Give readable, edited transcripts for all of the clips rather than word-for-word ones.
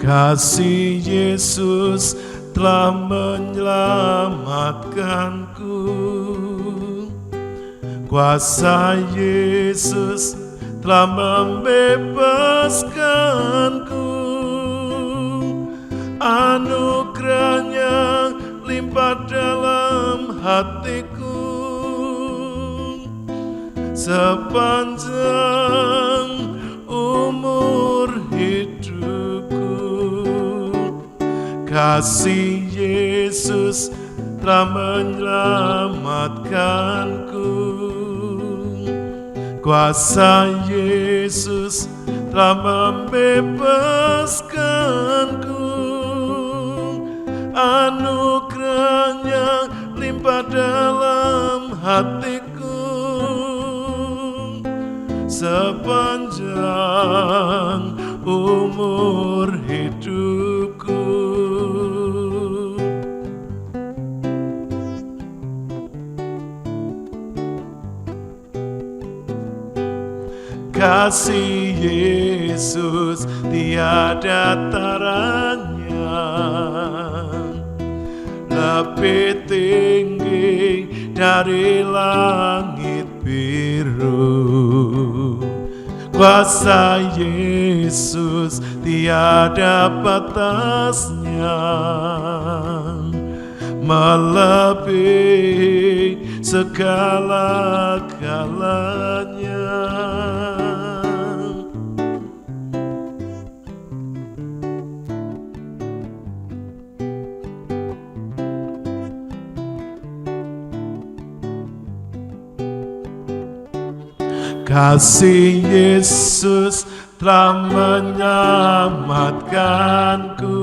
Kasih Yesus telah menyelamatkanku. Kuasa Yesus telah membebaskanku. Anugerahnya limpah dalam hatiku. Sepanjang umur hidupku, kasih Yesus telah menyelamatkanku. Kuasa Yesus telah membebaskanku. Anugerahnya limpah dalam hatiku. Sepanjang umur hidupku. Kasih Yesus tiada taranya, lebih tinggi dari langit biru. Kuasa Yesus tiada batasnya, melebihi segala-galanya. Kasih Yesus telah menyelamatkanku.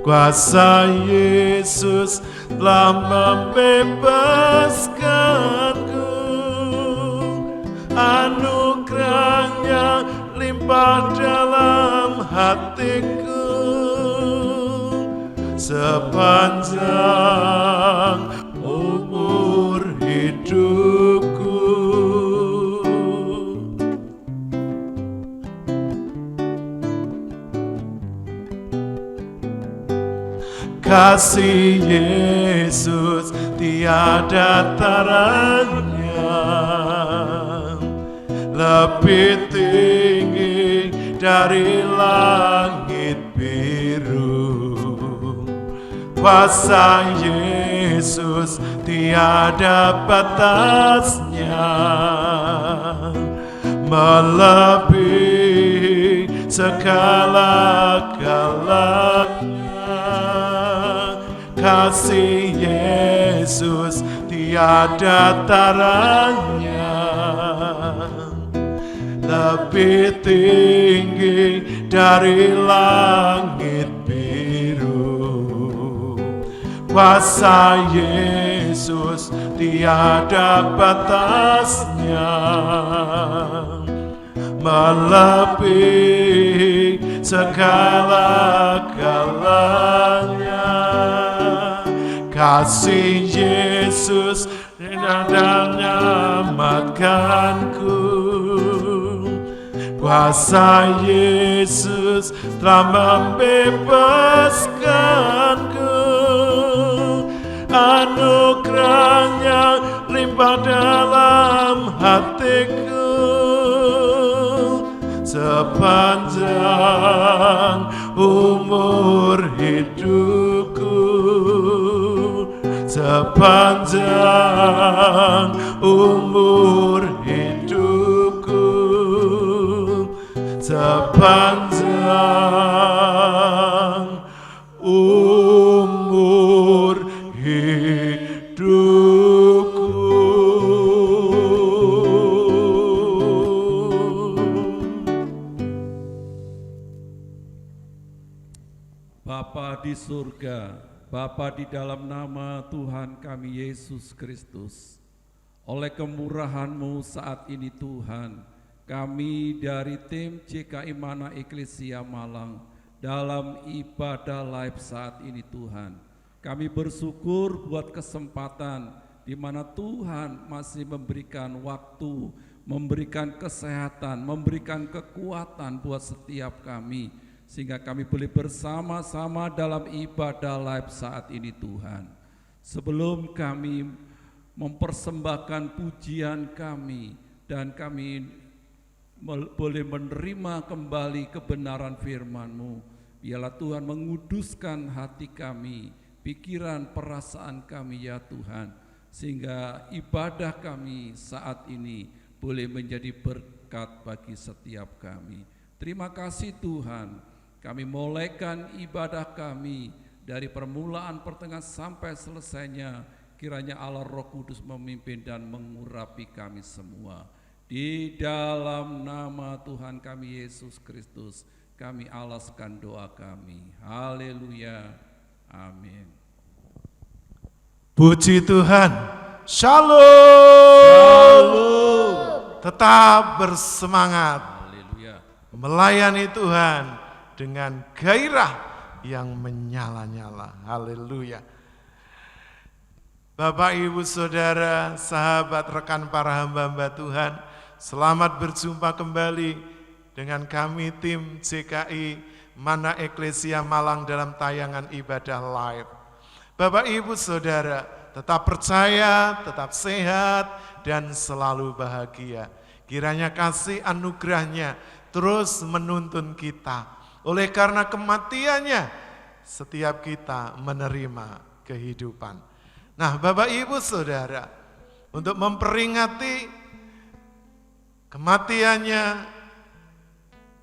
Kuasa Yesus telah membebaskanku. Anugerahnya limpah dalam hatiku. Sepanjang umur hidupku. Kasih Yesus tiada taranya, lebih tinggi dari langit biru. Kuasa Yesus tiada batasnya, melebihi segala-galanya. Kasih Yesus tiada taranya, lebih tinggi dari langit biru. Kuasa Yesus tiada batasnya, melebihi segala-galanya. Kasih Yesus telah menyelamatkanku. Kuasa Yesus telah membebaskanku. Anugerahnya limpah dalam hatiku. Sepanjang umur hidupku. Sepanjang umur hidupku. Sepanjang umur hidupku. Bapa di surga, Bapa di dalam nama Tuhan kami Yesus Kristus, oleh kemurahan-Mu saat ini Tuhan, kami dari tim CKI Mana Eklesia Malang dalam ibadah live saat ini Tuhan, kami bersyukur buat kesempatan di mana Tuhan masih memberikan waktu, memberikan kesehatan, memberikan kekuatan buat setiap kami. sehingga kami boleh bersama-sama dalam ibadah live saat ini Tuhan. Sebelum kami mempersembahkan pujian kami dan kami boleh menerima kembali kebenaran firman-Mu, biarlah Tuhan menguduskan hati kami, pikiran, perasaan kami ya Tuhan, sehingga ibadah kami saat ini boleh menjadi berkat bagi setiap kami. Terima kasih Tuhan, kami mulaikan ibadah kami dari permulaan, pertengahan sampai selesainya. Kiranya Allah Roh Kudus memimpin dan mengurapi kami semua. Di dalam nama Tuhan kami Yesus Kristus, kami alaskan doa kami. Haleluya. Amin. Puji Tuhan. Shalom. Tetap bersemangat. Haleluya. Melayani Tuhan dengan gairah yang menyala-nyala. Haleluya. Bapak, Ibu, Saudara, sahabat, rekan para hamba-hamba Tuhan, selamat berjumpa kembali dengan kami tim JKI Mana Eklesia Malang dalam tayangan ibadah live. Bapak, Ibu, Saudara, tetap percaya, tetap sehat, dan selalu bahagia. Kiranya kasih anugerahnya terus menuntun kita. Oleh karena kematiannya, setiap kita menerima kehidupan. Nah, Bapak, Ibu, Saudara, untuk memperingati kematiannya,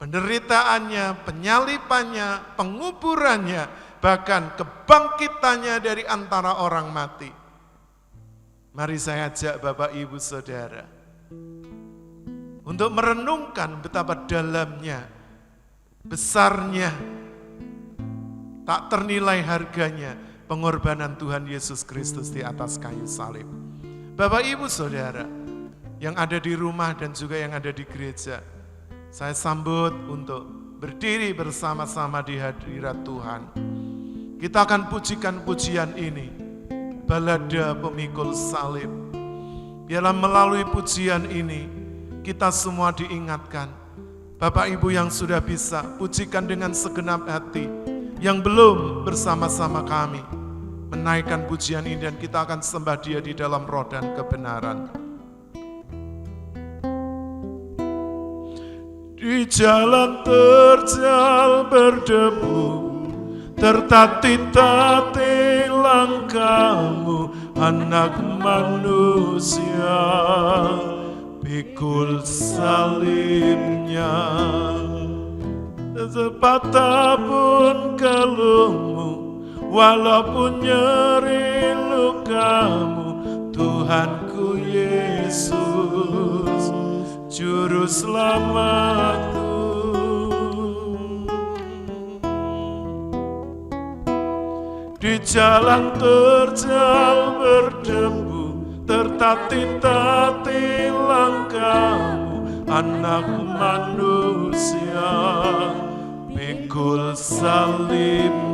penderitaannya, penyalipannya, penguburannya, bahkan kebangkitannya dari antara orang mati. Mari saya ajak Bapak, Ibu, Saudara untuk merenungkan betapa dalamnya, besarnya, tak ternilai harganya pengorbanan Tuhan Yesus Kristus di atas kayu salib. Bapak, Ibu, Saudara yang ada di rumah dan juga yang ada di gereja, saya sambut untuk berdiri bersama-sama di hadirat Tuhan. Kita akan pujikan pujian ini, balada pemikul salib. Biarlah melalui pujian ini kita semua diingatkan. Bapak, Ibu yang sudah bisa, pujikan dengan segenap hati. Yang belum, bersama-sama kami menaikkan pujian ini dan kita akan sembah Dia di dalam roh dan kebenaran. Di jalan terjal berdebu, tertatih-tatih langkahmu, anak manusia, pikul salibnya. Sepatah pun keluhmu, walaupun nyeri lukamu, Tuhanku Yesus, Juru Selamatku. Di jalan terjal berdebu, tertatih-tatih langkahmu, anak manusia, pikul salibnya.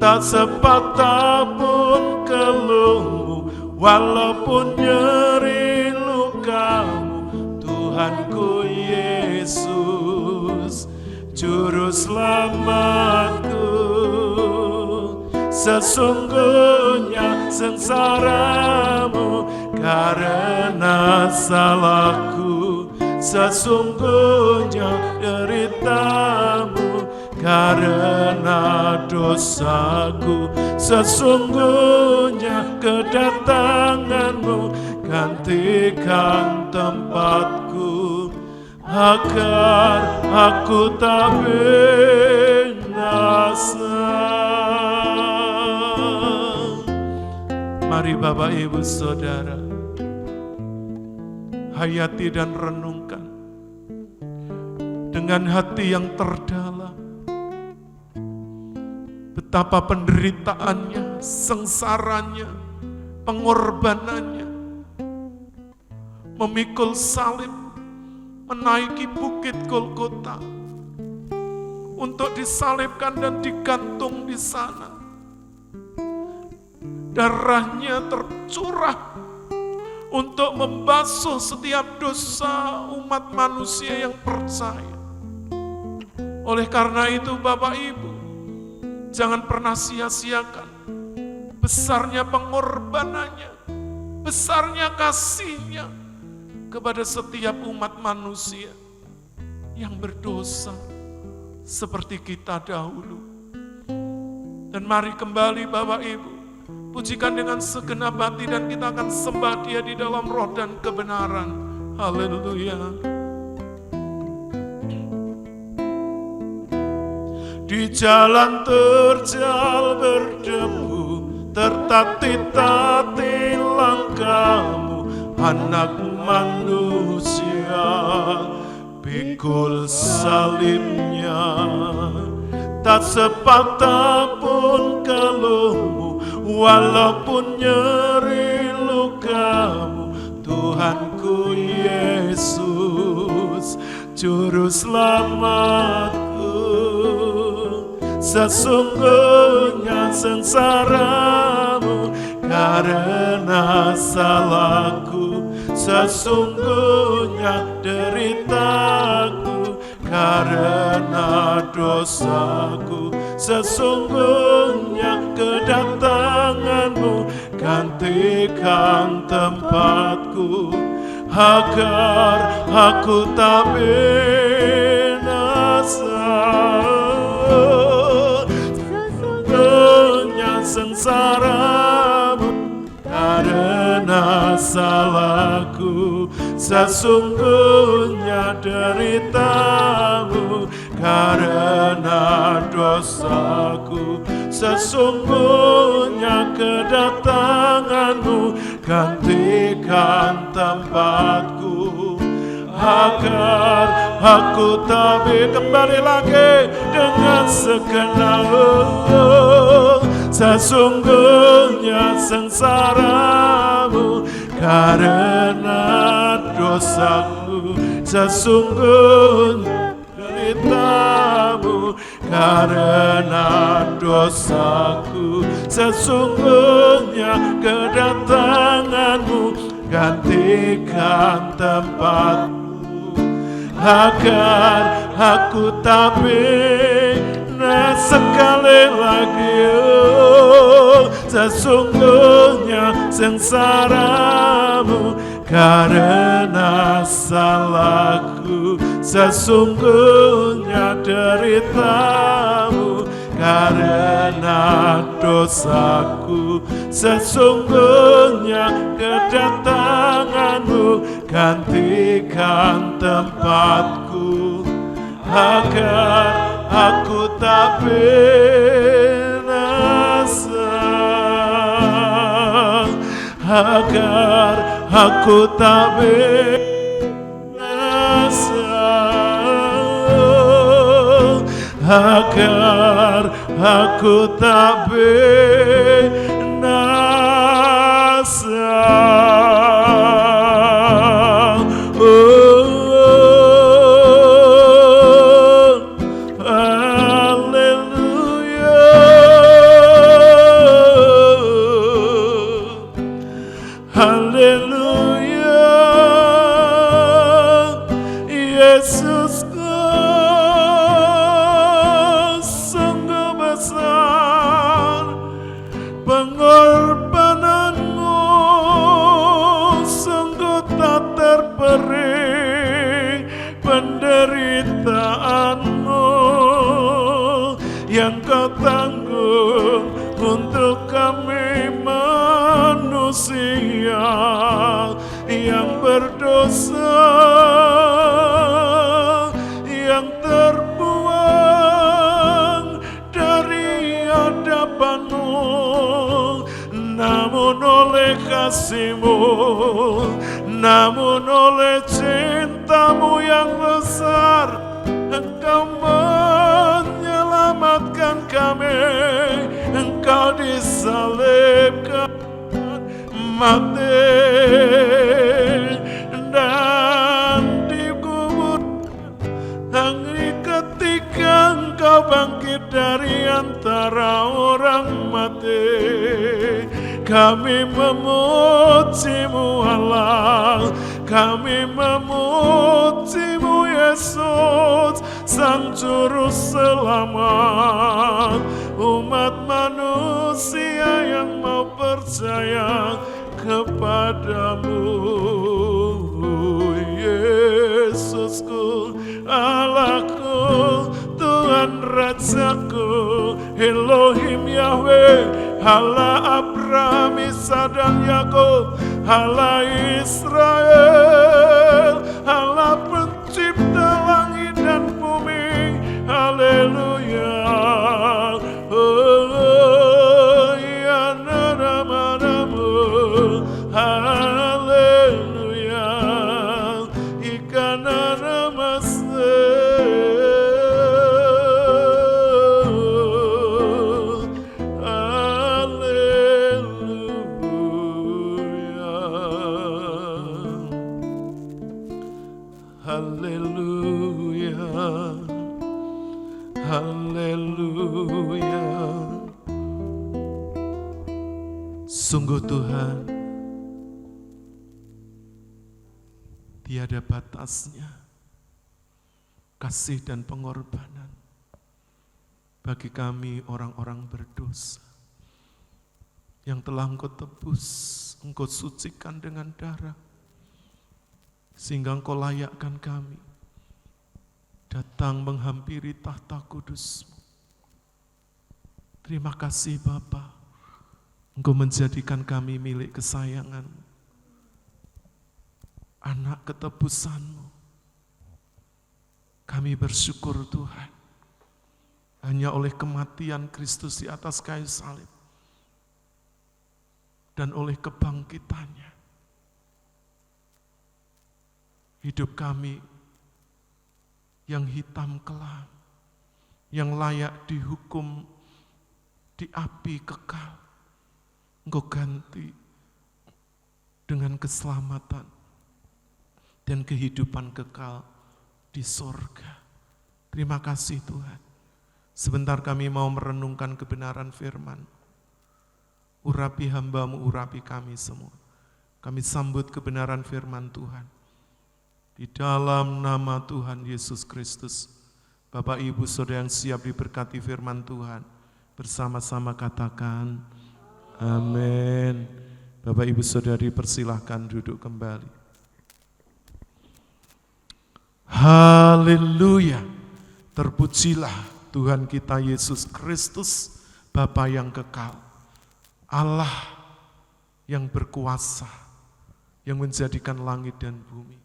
Tak sepatah pun keluhmu, walaupun nyeri lukamu, Tuhanku Yesus, Juru Selamatku. Sesungguhnya sengsaramu karena salahku, sesungguhnya deritamu karena dosaku, sesungguhnya kedatanganmu gantikan tempatku, agar aku tak binasa. Mari Bapak, Ibu, Saudara, hayati dan renungkan dengan hati yang terdalam betapa penderitaannya, sengsaranya, pengorbanannya, memikul salib, menaiki bukit Golgota untuk disalibkan dan digantung di sana. Darahnya tercurah untuk membasuh setiap dosa umat manusia yang percaya. Oleh karena itu Bapak Ibu, jangan pernah sia-siakan besarnya pengorbanannya, besarnya kasihnya kepada setiap umat manusia yang berdosa seperti kita dahulu. Dan mari kembali Bapak Ibu, pujikan dengan segenap hati dan kita akan sembah Dia di dalam roh dan kebenaran. Haleluya. Di jalan terjal berdebu, tertatih-tatih langkahmu, anak manusia, pikul salibnya. Tak sepatah pun keluhmu, walaupun nyeri lukamu, Tuhanku Yesus, Juru Selamatku. Sesungguhnya sengsaramu karena salahku, sesungguhnya deritaku karena dosaku. Sesungguhnya kedatanganmu gantikan tempatku, agar aku tak binasa. Sesungguhnya sengsaramu karena salahku, sesungguhnya deritamu karena dosaku. Sesungguhnya kedatanganmu gantikan tempatku, agar aku tak kembali lagi dengan segenap. Sesungguhnya sengsaramu karena dosaku, sesungguhnya deritamu karena dosaku. Sesungguhnya kedatanganmu gantikan tempatku, agar aku tak binasa sekali lagi. Sesungguhnya sengsaramu karena salahku, sesungguhnya deritamu karena dosaku. Sesungguhnya kedatanganmu gantikan tempatku, agar aku tak binasa, agar aku tak binasa, agar aku tak binasa. Penderitaanmu yang kau tanggung untuk kami manusia yang berdosa, yang terbuang dari hadapan-Mu. Namun oleh kasih-Mu, namun oleh cinta-Mu yang besar, Engkau menyelamatkan kami. Engkau disalibkan, mati, dan dikuburkan. Tapi ketika Engkau bangkit dari antara orang mati, kami memuji-Mu Allah, kami memuji-Mu Yesus, Sang Juru Selamat, umat manusia yang mau percaya kepadamu. Yesusku, Allahku, Tuhan Rajaku, Elohim Yahweh, Allah Abraham, Isa dan Yakub, Allah Israel, Allah pencipta langit dan bumi. Haleluya. Oh, ya namamu. Haleluya. Ikana namaste. Haleluya, haleluya. Sungguh Tuhan, tiada batasnya kasih dan pengorbanan bagi kami orang-orang berdosa yang telah Engkau tebus, Engkau sucikan dengan darah, sehingga Engkau layakkan kami datang menghampiri tahta kudus-Mu. Terima kasih Bapa, Engkau menjadikan kami milik kesayangan, anak ketebusan-Mu. Kami bersyukur Tuhan, hanya oleh kematian Kristus di atas kayu salib dan oleh kebangkitannya, hidup kami yang hitam kelam, yang layak dihukum di api kekal, Engkau ganti dengan keselamatan dan kehidupan kekal di sorga. Terima kasih Tuhan. Sebentar kami mau merenungkan kebenaran firman. Urapi hamba-Mu, urapi kami semua. Kami sambut kebenaran firman Tuhan. Di dalam nama Tuhan Yesus Kristus, Bapak Ibu Saudara yang siap diberkati firman Tuhan, bersama-sama katakan, amin. Bapak Ibu Saudara dipersilahkan duduk kembali. Haleluya, terpujilah Tuhan kita Yesus Kristus, Bapa yang kekal, Allah yang berkuasa, yang menjadikan langit dan bumi,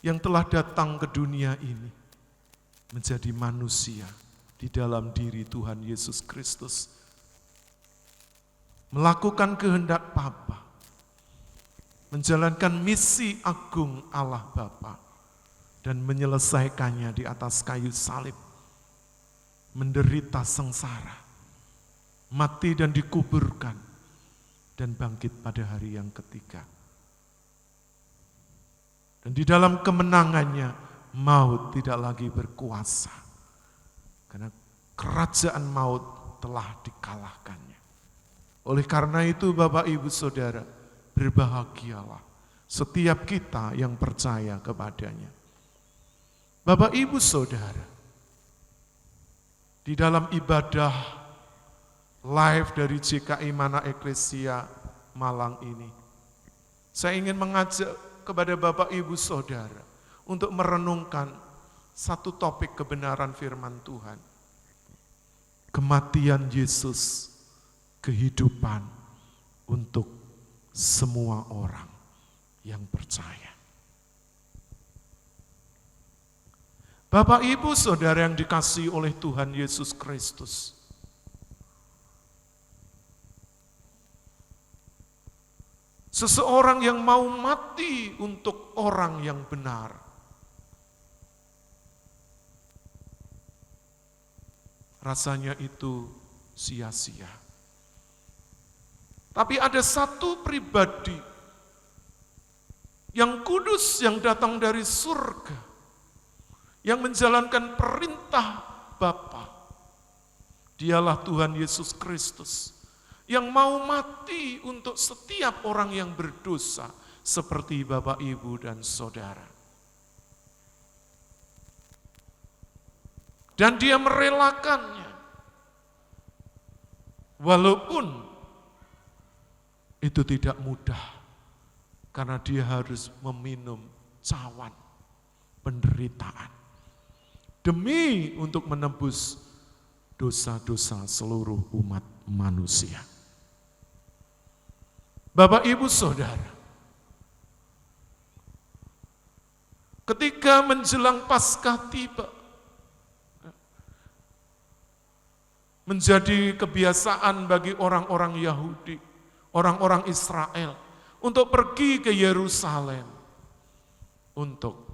yang telah datang ke dunia ini menjadi manusia di dalam diri Tuhan Yesus Kristus, melakukan kehendak Bapa, menjalankan misi agung Allah Bapa, dan menyelesaikannya di atas kayu salib, menderita sengsara, mati dan dikuburkan, dan bangkit pada hari yang ketiga. Dan di dalam kemenangannya, maut tidak lagi berkuasa. Karena kerajaan maut telah dikalahkannya. Oleh karena itu Bapak Ibu Saudara, berbahagialah setiap kita yang percaya kepadanya. Bapak Ibu Saudara, di dalam ibadah live dari JKI Mana Eklesia Malang ini, saya ingin mengajak kepada Bapak Ibu Saudara untuk merenungkan satu topik kebenaran firman Tuhan. Kematian Yesus, kehidupan untuk semua orang yang percaya. Bapak Ibu Saudara yang dikasihi oleh Tuhan Yesus Kristus, seseorang yang mau mati untuk orang yang benar, rasanya itu sia-sia. Tapi ada satu pribadi yang kudus yang datang dari surga, yang menjalankan perintah Bapa. Dialah Tuhan Yesus Kristus, yang mau mati untuk setiap orang yang berdosa, seperti Bapak, Ibu, dan Saudara. Dan dia merelakannya. Walaupun itu tidak mudah, karena dia harus meminum cawan penderitaan demi untuk menebus dosa-dosa seluruh umat manusia. Bapak, Ibu, Saudara, ketika menjelang Paskah tiba, menjadi kebiasaan bagi orang-orang Yahudi, orang-orang Israel, untuk pergi ke Yerusalem untuk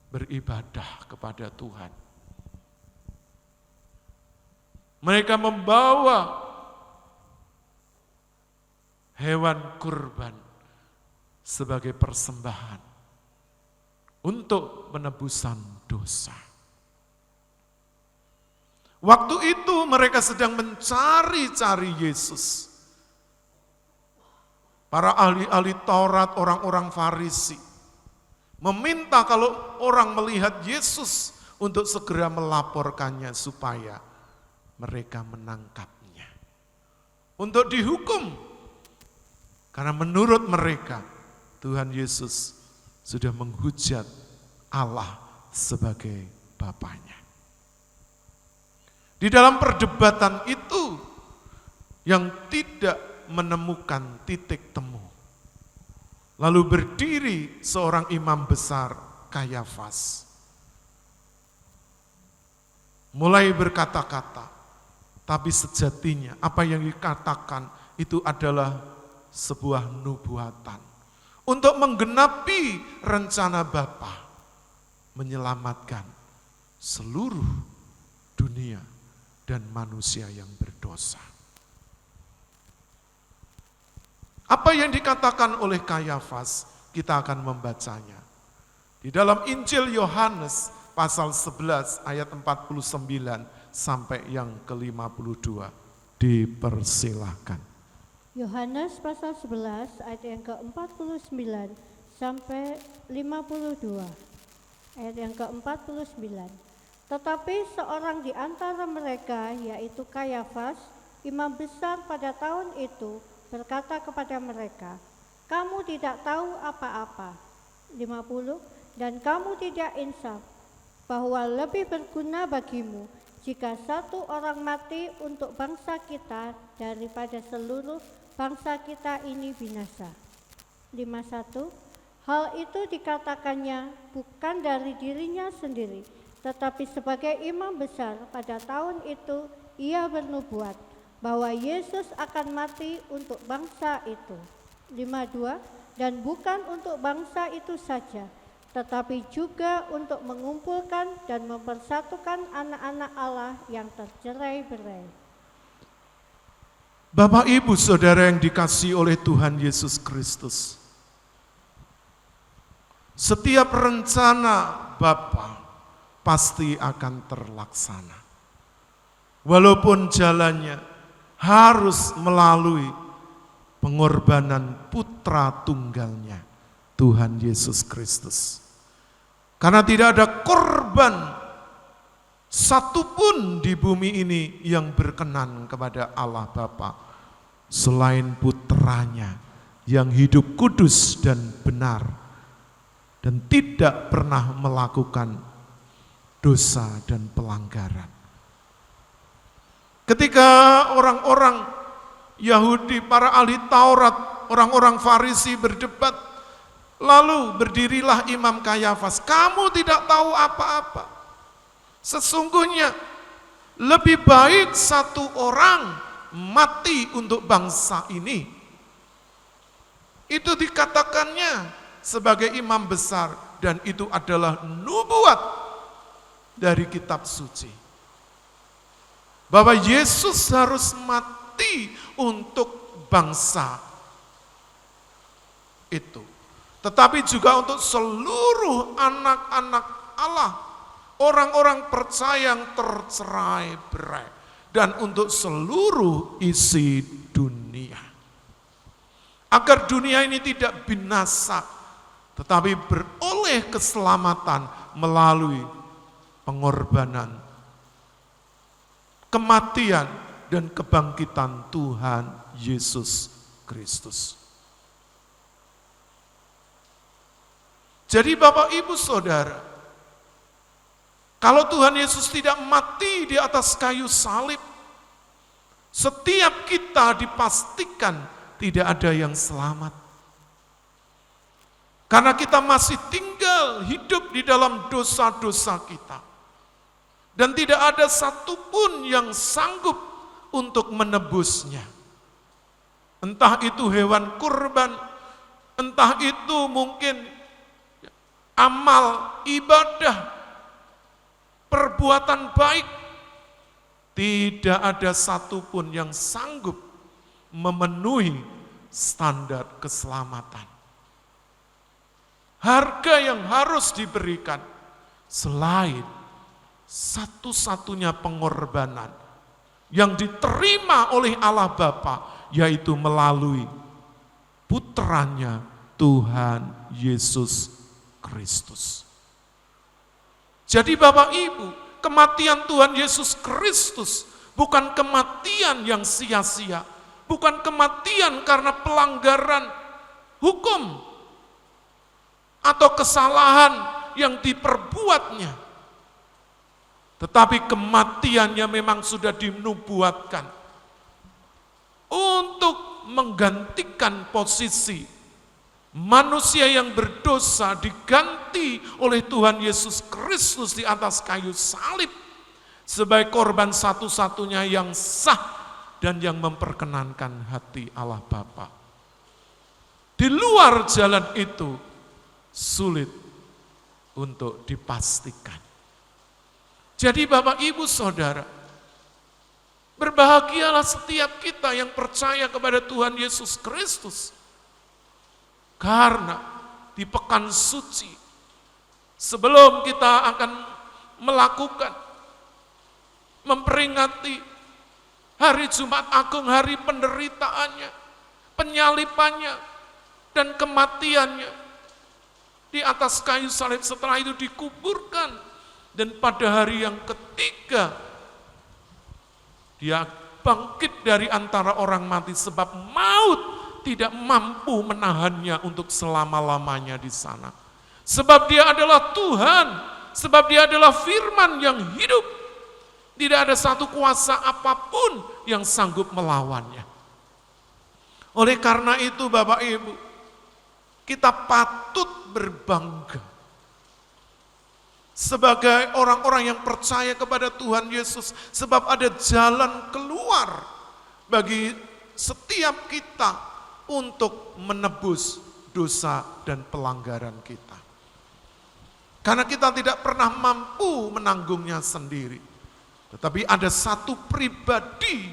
beribadah kepada Tuhan. Mereka membawa hewan kurban sebagai persembahan untuk penebusan dosa. Waktu itu mereka sedang mencari-cari Yesus. Para ahli-ahli Taurat, orang-orang Farisi, meminta kalau orang melihat Yesus untuk segera melaporkannya supaya mereka menangkapnya. Untuk dihukum. Karena menurut mereka, Tuhan Yesus sudah menghujat Allah sebagai Bapanya. Di dalam perdebatan itu yang tidak menemukan titik temu, lalu berdiri seorang imam besar, Kayafas, mulai berkata-kata, tapi sejatinya apa yang dikatakan itu adalah sebuah nubuatan untuk menggenapi rencana Bapa menyelamatkan seluruh dunia dan manusia yang berdosa. Apa yang dikatakan oleh Kayafas, kita akan membacanya. Di dalam Injil Yohanes pasal 11 ayat 49 sampai yang ke-52. Dipersilahkan. Yohanes pasal 11 ayat yang ke-49 sampai 52. Ayat yang ke-49. Tetapi seorang di antara mereka, yaitu Kayafas, imam besar pada tahun itu, berkata kepada mereka, "Kamu tidak tahu apa-apa." 50. Dan kamu tidak insaf, bahwa lebih berguna bagimu jika satu orang mati untuk bangsa kita daripada seluruh bangsa kita ini binasa. 51. Hal itu dikatakannya bukan dari dirinya sendiri, tetapi sebagai imam besar pada tahun itu ia bernubuat bahwa Yesus akan mati untuk bangsa itu. 52. Dan bukan untuk bangsa itu saja, tetapi juga untuk mengumpulkan dan mempersatukan anak-anak Allah yang tercerai-berai. Bapak, Ibu, Saudara yang dikasihi oleh Tuhan Yesus Kristus, setiap rencana Bapa pasti akan terlaksana. Walaupun jalannya harus melalui pengorbanan putra tunggalnya, Tuhan Yesus Kristus. Karena tidak ada korban satupun di bumi ini yang berkenan kepada Allah Bapa selain putranya yang hidup kudus dan benar dan tidak pernah melakukan dosa dan pelanggaran. Ketika orang-orang Yahudi, para ahli Taurat, orang-orang Farisi berdebat, lalu berdirilah Imam Kayafas, "Kamu tidak tahu apa-apa. Sesungguhnya lebih baik satu orang mati untuk bangsa ini." Itu dikatakannya sebagai imam besar, dan itu adalah nubuat dari kitab suci. Bahwa Yesus harus mati untuk bangsa itu. Tetapi juga untuk seluruh anak-anak Allah, orang-orang percaya yang tercerai-berai, dan untuk seluruh isi dunia. Agar dunia ini tidak binasa, tetapi beroleh keselamatan melalui pengorbanan kematian dan kebangkitan Tuhan Yesus Kristus. Jadi Bapak Ibu Saudara, kalau Tuhan Yesus tidak mati di atas kayu salib, setiap kita dipastikan tidak ada yang selamat. Karena kita masih tinggal hidup di dalam dosa-dosa kita. Dan tidak ada satupun yang sanggup untuk menebusnya. Entah itu hewan kurban, entah itu mungkin amal, ibadah, perbuatan baik. Tidak ada satupun yang sanggup memenuhi standar keselamatan. Harga yang harus diberikan selain satu-satunya pengorbanan yang diterima oleh Allah Bapa, yaitu melalui putranya Tuhan Yesus Kristus. Jadi Bapak Ibu, kematian Tuhan Yesus Kristus bukan kematian yang sia-sia, bukan kematian karena pelanggaran hukum atau kesalahan yang diperbuatnya. Tetapi kematiannya memang sudah dinubuatkan untuk menggantikan posisi manusia yang berdosa, diganti oleh Tuhan Yesus Kristus di atas kayu salib sebagai korban satu-satunya yang sah dan yang memperkenankan hati Allah Bapa. Di luar jalan itu sulit untuk dipastikan. Jadi Bapak Ibu Saudara, berbahagialah setiap kita yang percaya kepada Tuhan Yesus Kristus. Karena di pekan suci, sebelum kita akan melakukan, memperingati hari Jumat Agung, hari penderitaannya, penyalipannya, dan kematiannya, di atas kayu salib, setelah itu dikuburkan, dan pada hari yang ketiga dia bangkit dari antara orang mati, sebab maut tidak mampu menahannya untuk selama-lamanya di sana. Sebab dia adalah Tuhan, sebab dia adalah firman yang hidup. Tidak ada satu kuasa apapun yang sanggup melawannya. Oleh karena itu Bapak Ibu, kita patut berbangga sebagai orang-orang yang percaya kepada Tuhan Yesus, sebab ada jalan keluar bagi setiap kita untuk menebus dosa dan pelanggaran kita. Karena kita tidak pernah mampu menanggungnya sendiri, tetapi ada satu pribadi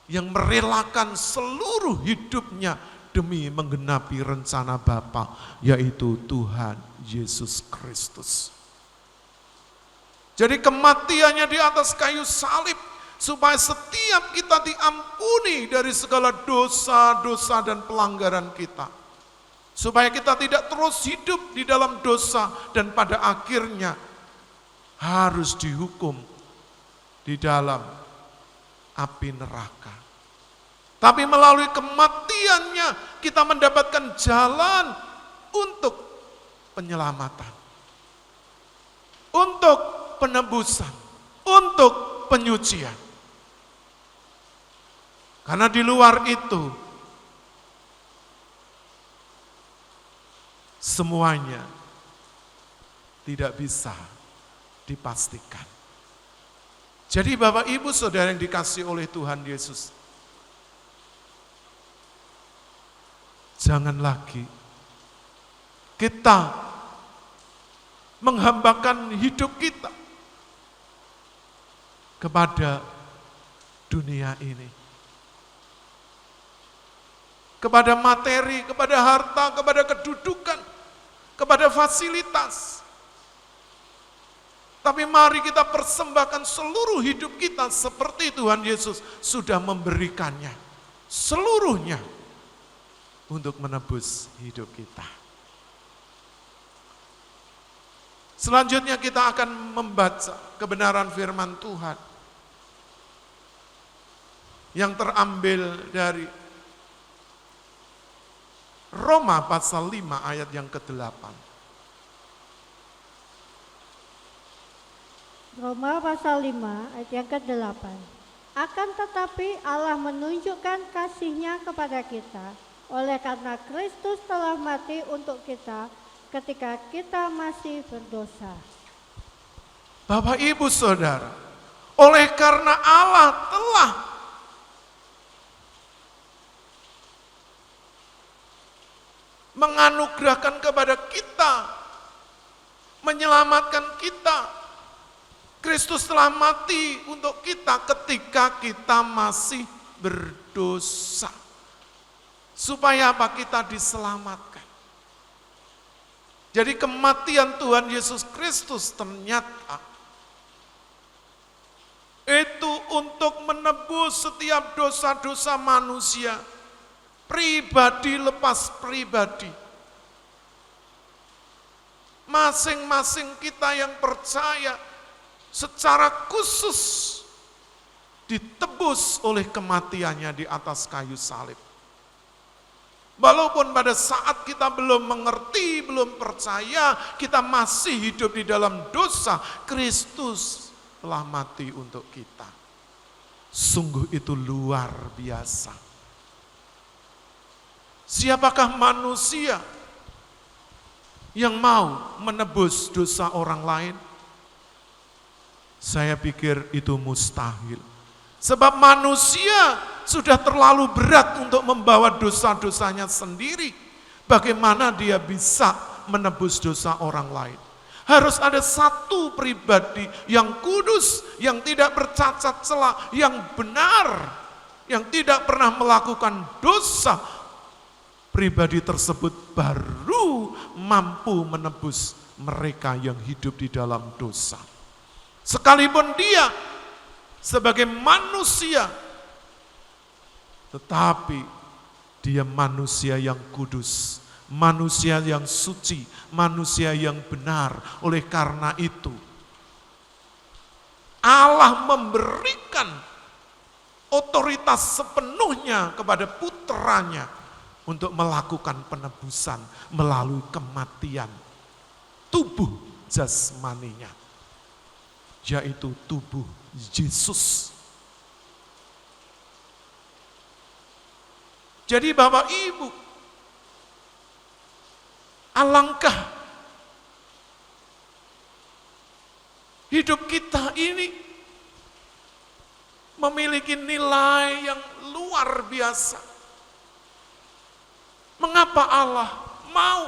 yang merelakan seluruh hidupnya demi menggenapi rencana Bapa, yaitu Tuhan Yesus Kristus. Jadi kematiannya di atas kayu salib, supaya setiap kita diampuni dari segala dosa-dosa dan pelanggaran kita. Supaya kita tidak terus hidup di dalam dosa dan pada akhirnya harus dihukum di dalam api neraka. Tapi melalui kematiannya kita mendapatkan jalan untuk penyelamatan, untuk penebusan, untuk penyucian. Karena di luar itu semuanya tidak bisa dipastikan. Jadi Bapak Ibu Saudara yang dikasihi oleh Tuhan Yesus, jangan lagi kita menghambakan hidup kita kepada dunia ini, kepada materi, kepada harta, kepada kedudukan, kepada fasilitas. Tapi mari kita persembahkan seluruh hidup kita seperti Tuhan Yesus sudah memberikannya, seluruhnya untuk menebus hidup kita. Selanjutnya kita akan membaca kebenaran firman Tuhan yang terambil dari Roma pasal 5 ayat yang ke-8. Roma pasal 5 ayat yang ke-8. Akan tetapi Allah menunjukkan kasih-Nya kepada kita oleh karena Kristus telah mati untuk kita ketika kita masih berdosa. Bapak, Ibu, Saudara, oleh karena Allah telah menganugerahkan kepada kita, menyelamatkan kita, Kristus telah mati untuk kita ketika kita masih berdosa. Supaya apa? Kita diselamatkan. Jadi kematian Tuhan Yesus Kristus ternyata itu untuk menebus setiap dosa-dosa manusia, pribadi lepas pribadi. Masing-masing kita yang percaya secara khusus ditebus oleh kematiannya di atas kayu salib. Walaupun pada saat kita belum mengerti, belum percaya, kita masih hidup di dalam dosa, Kristus telah mati untuk kita. Sungguh itu luar biasa. Siapakah manusia yang mau menebus dosa orang lain? Saya pikir itu mustahil. Sebab manusia sudah terlalu berat untuk membawa dosa-dosanya sendiri. Bagaimana dia bisa menebus dosa orang lain? Harus ada satu pribadi yang kudus, yang tidak bercacat celah, yang benar, yang tidak pernah melakukan dosa. Pribadi tersebut baru mampu menebus mereka yang hidup di dalam dosa. Sekalipun dia sebagai manusia, tetapi dia manusia yang kudus, manusia yang suci, manusia yang benar. Oleh karena itu, Allah memberikan otoritas sepenuhnya kepada putranya untuk melakukan penebusan melalui kematian tubuh jasmaninya, yaitu tubuh Yesus. Jadi Bapak Ibu, alangkah hidup kita ini memiliki nilai yang luar biasa. Mengapa Allah mau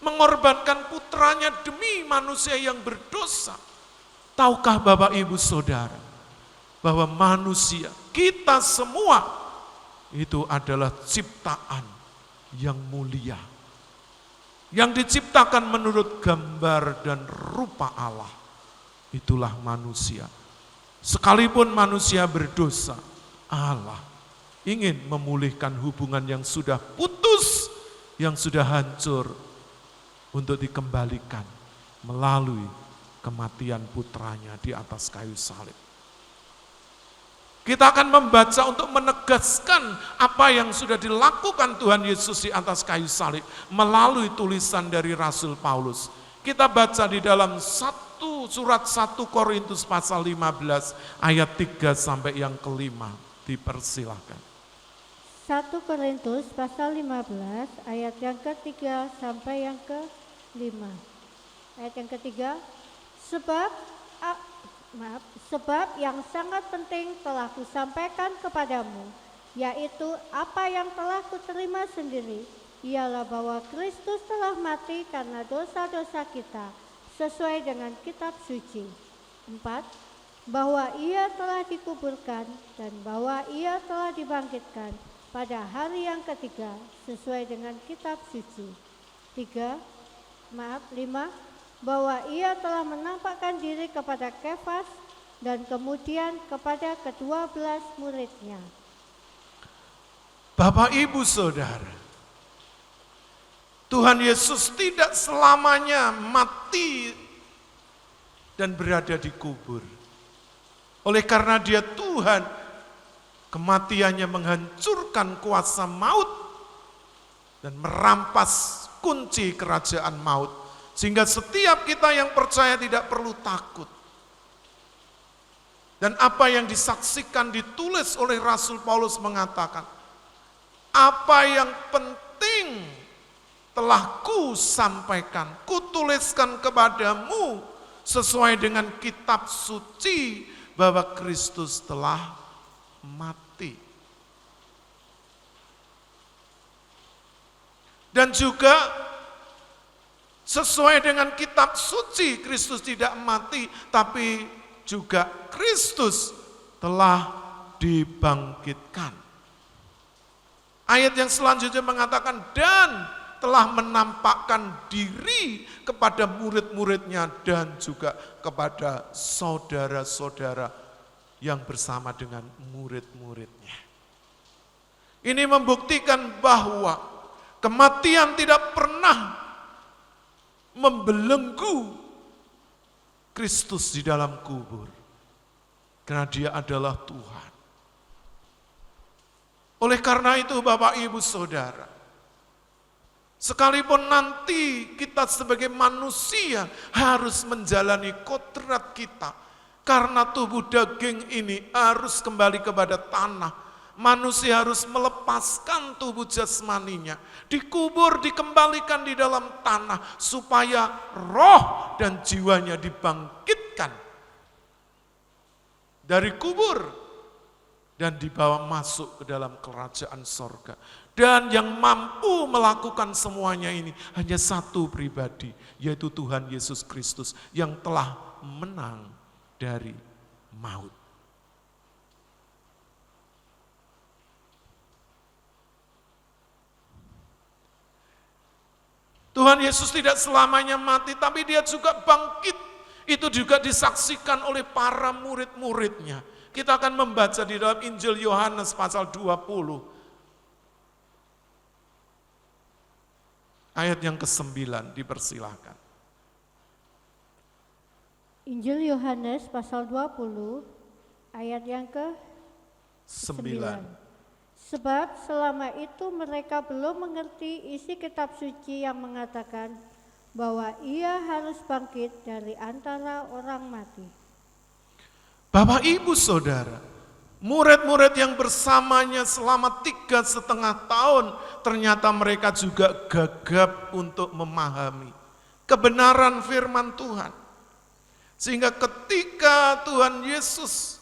mengorbankan putranya demi manusia yang berdosa? Tahukah Bapak Ibu Saudara bahwa manusia, kita semua itu adalah ciptaan yang mulia, yang diciptakan menurut gambar dan rupa Allah. Itulah manusia. Sekalipun manusia berdosa, Allah ingin memulihkan hubungan yang sudah putus, yang sudah hancur, untuk dikembalikan melalui kematian putranya di atas kayu salib. Kita akan membaca untuk menegaskan apa yang sudah dilakukan Tuhan Yesus di atas kayu salib melalui tulisan dari Rasul Paulus. Kita baca di dalam surat 1 Korintus pasal 15 ayat 3 sampai yang kelima. Dipersilahkan. 1 Korintus pasal 15 ayat yang ketiga sampai yang kelima. Ayat yang ketiga, sebab yang sangat penting telah kusampaikan kepadamu, yaitu apa yang telah kuterima sendiri, ialah bahwa Kristus telah mati karena dosa-dosa kita, sesuai dengan kitab suci. 4. Bahwa ia telah dikuburkan dan bahwa ia telah dibangkitkan pada hari yang ketiga sesuai dengan kitab suci. 5. Bahwa ia telah menampakkan diri kepada Kefas dan kemudian kepada ke-12 muridnya. Bapak, Ibu, Saudara, Tuhan Yesus tidak selamanya mati dan berada di kubur. Oleh karena dia Tuhan, kematiannya menghancurkan kuasa maut dan merampas kunci kerajaan maut. Sehingga setiap kita yang percaya tidak perlu takut. Dan apa yang disaksikan ditulis oleh Rasul Paulus mengatakan, apa yang penting telah ku sampaikan, ku tuliskan kepadamu sesuai dengan kitab suci bahwa Kristus telah mati. Dan juga sesuai dengan kitab suci Kristus tidak mati, tapi juga Kristus telah dibangkitkan. Ayat yang selanjutnya mengatakan, dan telah menampakkan diri kepada murid-muridnya dan juga kepada saudara-saudara yang bersama dengan murid-muridnya. Ini membuktikan bahwa kematian tidak pernah membelenggu Kristus di dalam kubur, karena dia adalah Tuhan. Oleh karena itu Bapak Ibu Saudara, sekalipun nanti kita sebagai manusia harus menjalani kodrat kita, karena tubuh daging ini harus kembali kepada tanah, manusia harus melepaskan tubuh jasmaninya, dikubur, dikembalikan di dalam tanah, supaya roh dan jiwanya dibangkitkan dari kubur dan dibawa masuk ke dalam kerajaan sorga. Dan yang mampu melakukan semuanya ini hanya satu pribadi, yaitu Tuhan Yesus Kristus yang telah menang dari maut. Tuhan Yesus tidak selamanya mati, tapi dia juga bangkit. Itu juga disaksikan oleh para murid-muridnya. Kita akan membaca di dalam Injil Yohanes pasal 20. Ayat yang ke-9, dipersilahkan. Injil Yohanes pasal 20, ayat yang ke-9. Sebab selama itu mereka belum mengerti isi kitab suci yang mengatakan bahwa ia harus bangkit dari antara orang mati. Bapak Ibu Saudara, murid-murid yang bersamanya selama 3,5 tahun, ternyata mereka juga gagap untuk memahami kebenaran firman Tuhan. Sehingga ketika Tuhan Yesus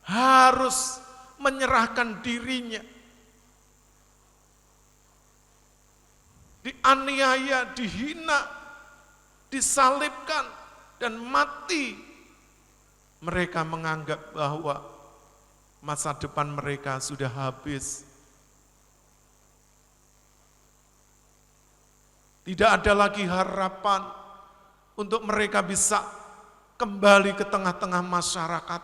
harus menyerahkan dirinya, dianiaya, dihina, disalibkan, dan mati, mereka menganggap bahwa masa depan mereka sudah habis. Tidak ada lagi harapan untuk mereka bisa kembali ke tengah-tengah masyarakat.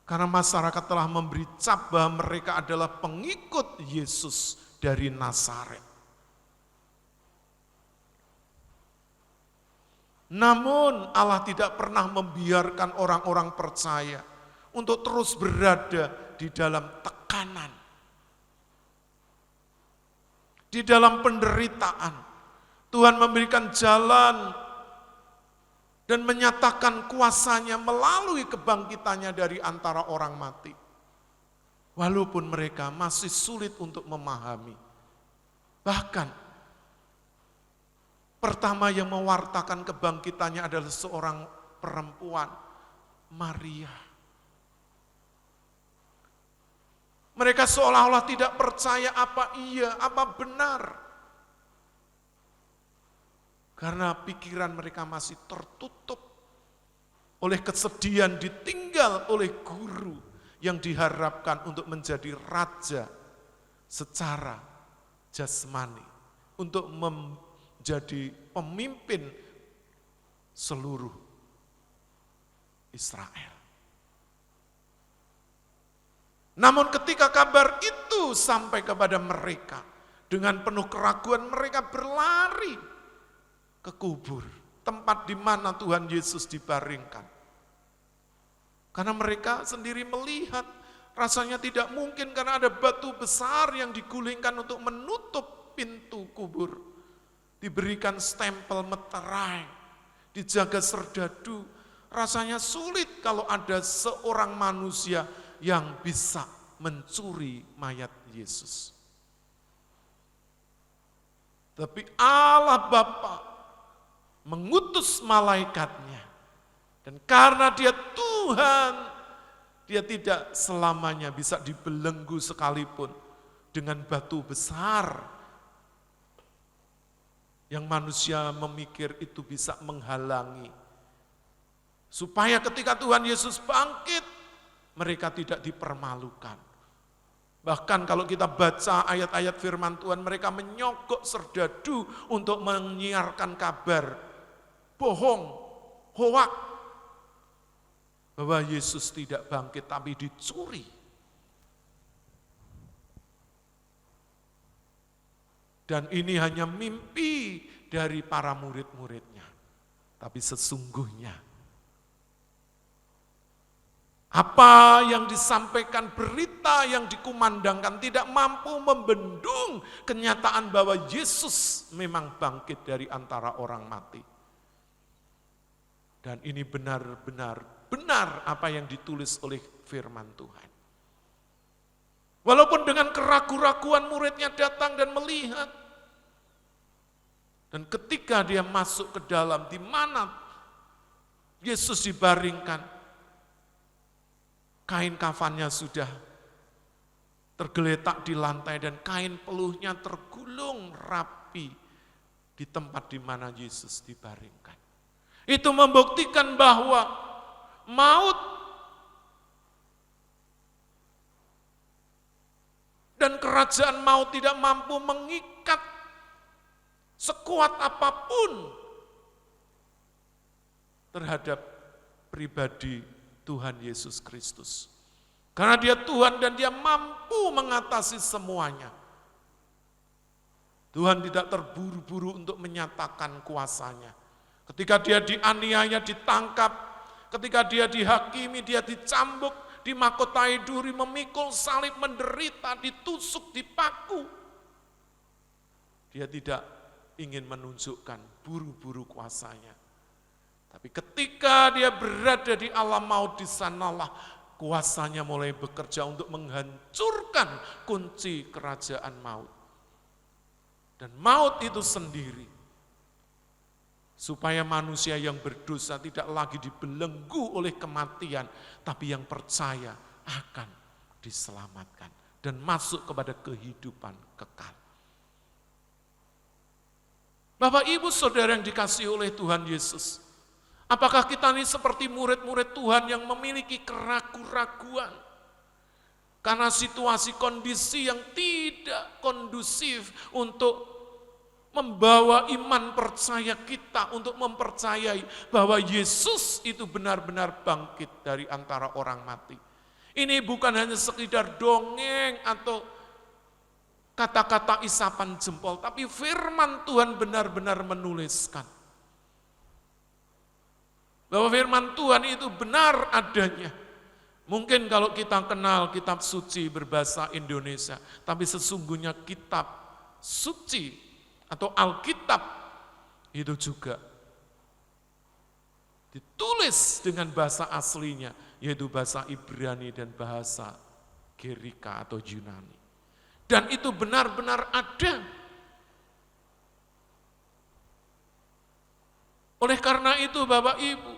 Karena masyarakat telah memberi cap bahwa mereka adalah pengikut Yesus dari Nazaret. Namun Allah tidak pernah membiarkan orang-orang percaya untuk terus berada di dalam tekanan, di dalam penderitaan. Tuhan memberikan jalan dan menyatakan kuasanya melalui kebangkitannya dari antara orang mati. Walaupun mereka masih sulit untuk memahami. Bahkan pertama yang mewartakan kebangkitannya adalah seorang perempuan, Maria. Mereka seolah-olah tidak percaya apa iya, apa benar. Karena pikiran mereka masih tertutup oleh kesedihan ditinggal oleh guru yang diharapkan untuk menjadi raja secara jasmani, untuk menjadi pemimpin seluruh Israel. Namun ketika kabar itu sampai kepada mereka, dengan penuh keraguan mereka berlari ke kubur, tempat di mana Tuhan Yesus dibaringkan. Karena mereka sendiri melihat rasanya tidak mungkin karena ada batu besar yang digulingkan untuk menutup pintu kubur. Diberikan stempel meterai, dijaga serdadu. Rasanya sulit kalau ada seorang manusia yang bisa mencuri mayat Yesus. Tapi Allah Bapa mengutus malaikatnya. Dan karena dia Tuhan, dia tidak selamanya bisa dibelenggu sekalipun dengan batu besar yang manusia memikir itu bisa menghalangi. Supaya ketika Tuhan Yesus bangkit, mereka tidak dipermalukan. Bahkan kalau kita baca ayat-ayat firman Tuhan, mereka menyogok serdadu untuk menyiarkan kabar bohong, hoak, bahwa Yesus tidak bangkit tapi dicuri. Dan ini hanya mimpi dari para murid-muridnya. Tapi sesungguhnya, apa yang disampaikan, berita yang dikumandangkan tidak mampu membendung kenyataan bahwa Yesus memang bangkit dari antara orang mati. Dan ini benar apa yang ditulis oleh firman Tuhan. Walaupun dengan keraguan-raguan muridnya datang dan melihat. Dan ketika dia masuk ke dalam di mana Yesus dibaringkan, kain kafannya sudah tergeletak di lantai dan kain peluhnya tergulung rapi di tempat di mana Yesus dibaringkan. Itu membuktikan bahwa maut dan kerajaan maut tidak mampu mengikat sekuat apapun terhadap pribadi Tuhan Yesus Kristus. Karena dia Tuhan dan dia mampu mengatasi semuanya. Tuhan tidak terburu-buru untuk menyatakan kuasanya. Ketika dia dianiaya, ditangkap, ketika dia dihakimi, dia dicambuk, dimahkotai duri, memikul salib, menderita, ditusuk, dipaku. Dia tidak ingin menunjukkan buru-buru kuasanya. Tapi ketika dia berada di alam maut, di sanalah kuasanya mulai bekerja untuk menghancurkan kunci kerajaan maut. Dan maut itu sendiri, supaya manusia yang berdosa tidak lagi dibelenggu oleh kematian, tapi yang percaya akan diselamatkan dan masuk kepada kehidupan kekal. Bapak, Ibu, Saudara yang dikasihi oleh Tuhan Yesus, apakah kita ini seperti murid-murid Tuhan yang memiliki keraguan-raguan karena situasi kondisi yang tidak kondusif untuk membawa iman percaya kita untuk mempercayai bahwa Yesus itu benar-benar bangkit dari antara orang mati. Ini bukan hanya sekedar dongeng atau kata-kata isapan jempol, tapi firman Tuhan benar-benar menuliskan bahwa firman Tuhan itu benar adanya. Mungkin kalau kita kenal kitab suci berbahasa Indonesia, tapi sesungguhnya kitab suci atau Alkitab itu juga ditulis dengan bahasa aslinya, yaitu bahasa Ibrani dan bahasa Gerika atau Yunani. Dan itu benar-benar ada. Oleh karena itu Bapak Ibu,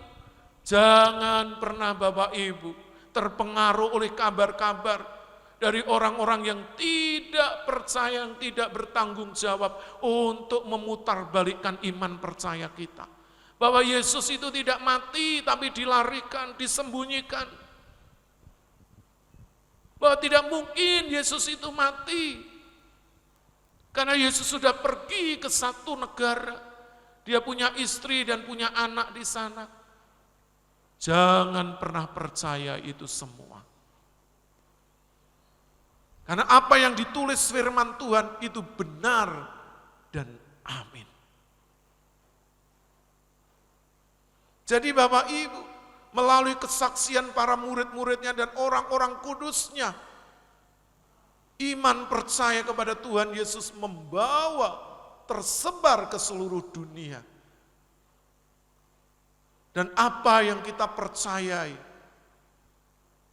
jangan pernah Bapak Ibu terpengaruh oleh kabar-kabar dari orang-orang yang tidak percaya, yang tidak bertanggung jawab untuk memutarbalikkan iman percaya kita. Bahwa Yesus itu tidak mati tapi dilarikan, disembunyikan. Bahwa tidak mungkin Yesus itu mati. Karena Yesus sudah pergi ke satu negara. Dia punya istri dan punya anak di sana. Jangan pernah percaya itu semua. Karena apa yang ditulis firman Tuhan itu benar dan amin. Jadi Bapak Ibu, melalui kesaksian para murid-muridnya dan orang-orang kudusnya. Iman percaya kepada Tuhan Yesus membawa tersebar ke seluruh dunia. Dan apa yang kita percayai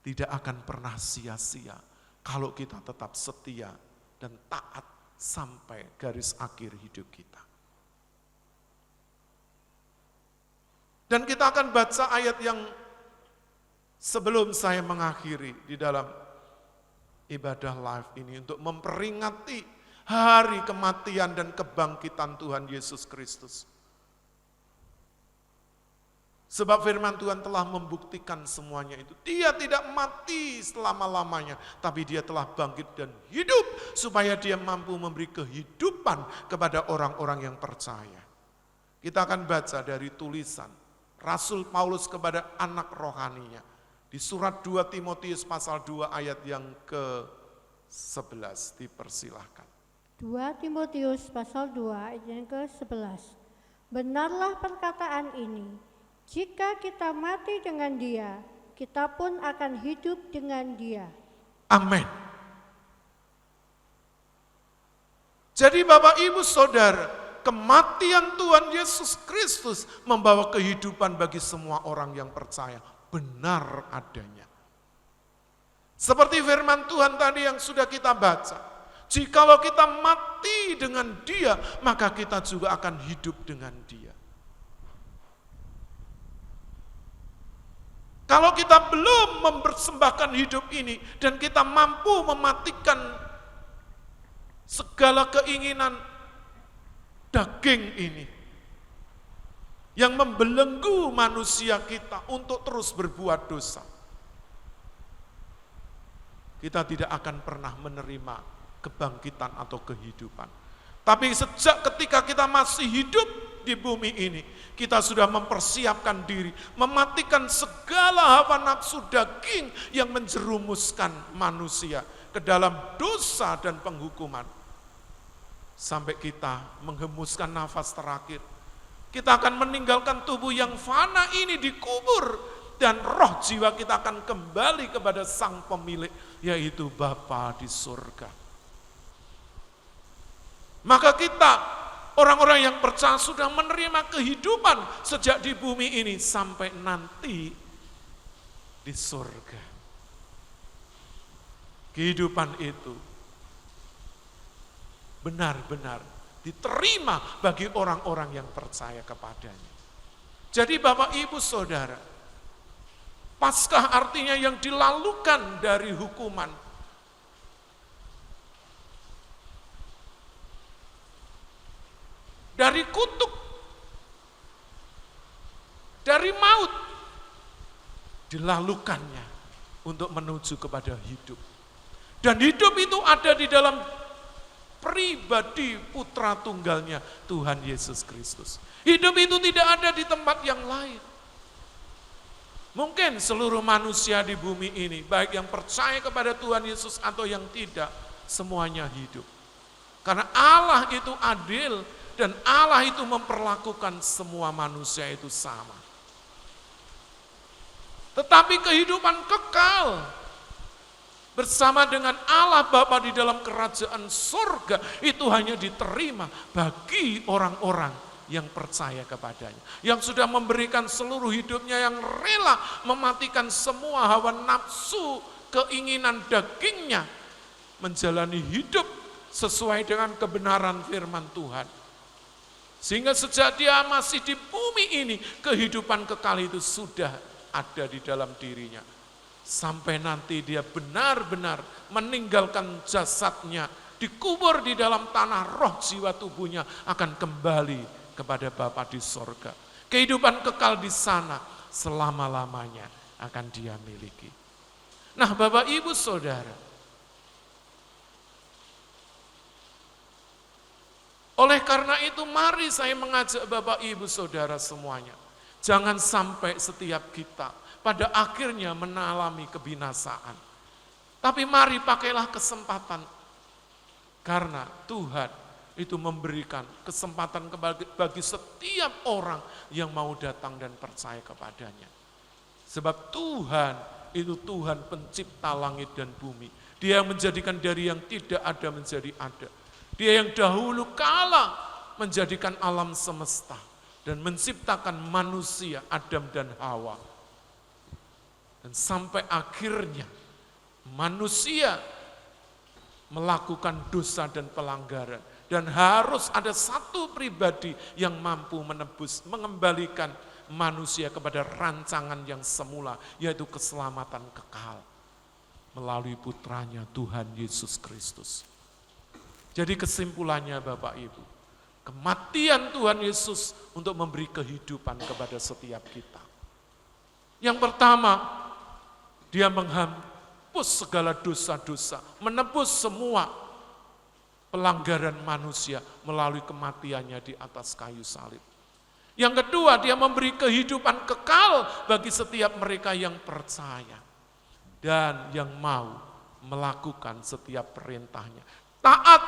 tidak akan pernah sia-sia kalau kita tetap setia dan taat sampai garis akhir hidup kita. Dan kita akan baca ayat yang sebelum saya mengakhiri di dalam ibadah live ini untuk memperingati hari kematian dan kebangkitan Tuhan Yesus Kristus. Sebab firman Tuhan telah membuktikan semuanya itu. Dia tidak mati selama-lamanya, tapi dia telah bangkit dan hidup supaya dia mampu memberi kehidupan kepada orang-orang yang percaya. Kita akan baca dari tulisan Rasul Paulus kepada anak rohaninya di surat 2 Timotius pasal 2 ayat yang ke-11. Dipersilahkan. 2 Timotius pasal 2 ayat yang ke-11. Benarlah perkataan ini, jika kita mati dengan Dia, kita pun akan hidup dengan Dia. Amin. Jadi Bapak Ibu Saudara, kematian Tuhan Yesus Kristus membawa kehidupan bagi semua orang yang percaya. Benar adanya. Seperti firman Tuhan tadi yang sudah kita baca. Jikalau kita mati dengan Dia, maka kita juga akan hidup dengan Dia. Kalau kita belum mempersembahkan hidup ini dan kita mampu mematikan segala keinginan daging ini yang membelenggu manusia kita untuk terus berbuat dosa, kita tidak akan pernah menerima kebangkitan atau kehidupan. Tapi sejak ketika kita masih hidup di bumi ini, kita sudah mempersiapkan diri, mematikan segala hawa nafsu daging yang menjerumuskan manusia ke dalam dosa dan penghukuman. Sampai kita menghembuskan nafas terakhir, kita akan meninggalkan tubuh yang fana ini dikubur, dan roh jiwa kita akan kembali kepada Sang Pemilik, yaitu Bapa di surga. Maka kita, orang-orang yang percaya, sudah menerima kehidupan sejak di bumi ini sampai nanti di surga. Kehidupan itu benar-benar diterima bagi orang-orang yang percaya kepadanya. Jadi Bapak Ibu Saudara, Paskah artinya yang dilalukan dari hukuman. Dari kutuk, dari maut, dilalukannya untuk menuju kepada hidup. Dan hidup itu ada di dalam pribadi putra tunggalnya Tuhan Yesus Kristus. Hidup itu tidak ada di tempat yang lain. Mungkin seluruh manusia di bumi ini, baik yang percaya kepada Tuhan Yesus atau yang tidak, semuanya hidup. Karena Allah itu adil dan Allah itu memperlakukan semua manusia itu sama. Tetapi kehidupan kekal bersama dengan Allah Bapa di dalam kerajaan surga itu hanya diterima bagi orang-orang yang percaya kepadanya. Yang sudah memberikan seluruh hidupnya, yang rela mematikan semua hawa nafsu, keinginan dagingnya, menjalani hidup sesuai dengan kebenaran firman Tuhan. Sehingga sejak dia masih di bumi ini, kehidupan kekal itu sudah ada di dalam dirinya. Sampai nanti dia benar-benar meninggalkan jasadnya, dikubur di dalam tanah, roh jiwa tubuhnya akan kembali kepada Bapa di sorga. Kehidupan kekal di sana selama-lamanya akan dia miliki. Nah Bapak Ibu Saudara, oleh karena itu mari saya mengajak Bapak Ibu Saudara semuanya, jangan sampai setiap kita pada akhirnya mengalami kebinasaan. Tapi mari pakailah kesempatan, karena Tuhan itu memberikan kesempatan bagi setiap orang yang mau datang dan percaya kepadanya. Sebab Tuhan itu Tuhan pencipta langit dan bumi. Dia yang menjadikan dari yang tidak ada menjadi ada. Dia yang dahulu kala menjadikan alam semesta dan menciptakan manusia, Adam dan Hawa. Dan sampai akhirnya manusia melakukan dosa dan pelanggaran. Dan harus ada satu pribadi yang mampu menebus, mengembalikan manusia kepada rancangan yang semula, yaitu keselamatan kekal melalui putranya Tuhan Yesus Kristus. Jadi kesimpulannya Bapak Ibu, kematian Tuhan Yesus untuk memberi kehidupan kepada setiap kita. Yang pertama, dia menghapus segala dosa-dosa, menebus semua pelanggaran manusia melalui kematiannya di atas kayu salib. Yang kedua, dia memberi kehidupan kekal bagi setiap mereka yang percaya dan yang mau melakukan setiap perintahnya. Taat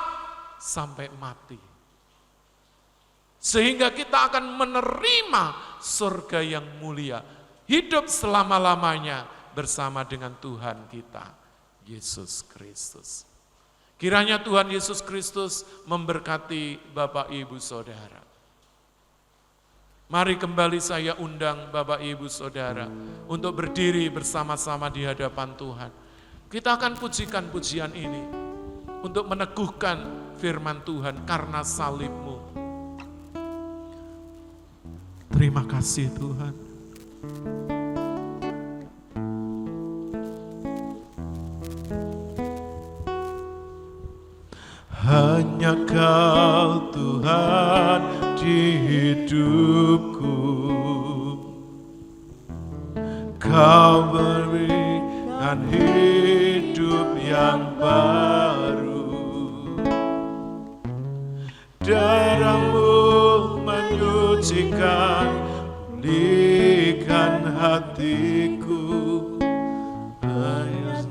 sampai mati. Sehingga kita akan menerima surga yang mulia, hidup selama-lamanya bersama dengan Tuhan kita, Yesus Kristus. Kiranya Tuhan Yesus Kristus memberkati Bapak Ibu Saudara. Mari kembali saya undang Bapak Ibu Saudara untuk berdiri bersama-sama di hadapan Tuhan. Kita akan pujikan pujian ini untuk meneguhkan firman Tuhan karena salib-Mu. Terima kasih Tuhan. Hanya Kau Tuhan di hidupku, Kau berikan hidup yang baru. Darah-Mu menyucikan, pulihkan hatiku. Hanya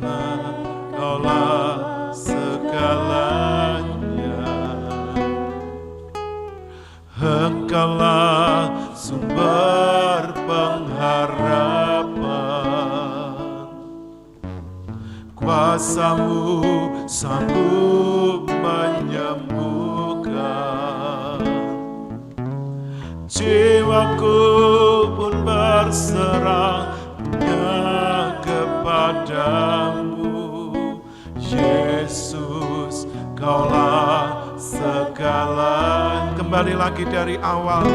Kaulah segalanya. Engkaulah sumber pengharapan, kuasa-Mu sanggup menyembuhkan. Jiwaku pun berserah kepadamu, Yesus, Kaulah segala. Kembali lagi dari awal.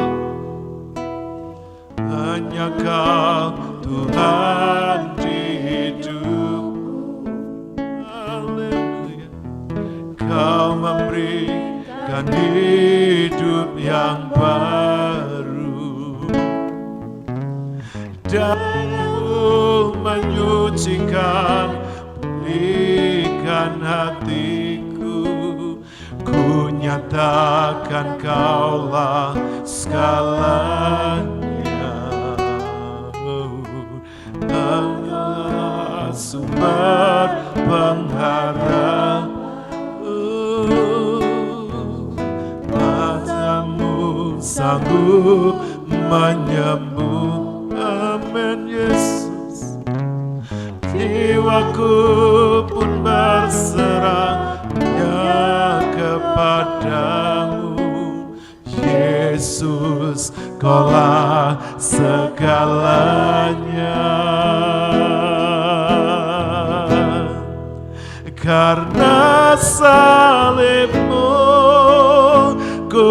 Hanya Kau Tuhan di hidupku. Haleluya. Kau memberikan hidup yang baru. Darah-Mu menyucikan, pulihkan hatiku. Ku nyatakan Kaulah segalanya. Engkaulah sumber pengharapan. Mata-Mu sanggup menyembuh. Amin Yesus. Jiwaku pun berserah kepadamu, Yesus, Kaulah segalanya. Karena salib-Mu ku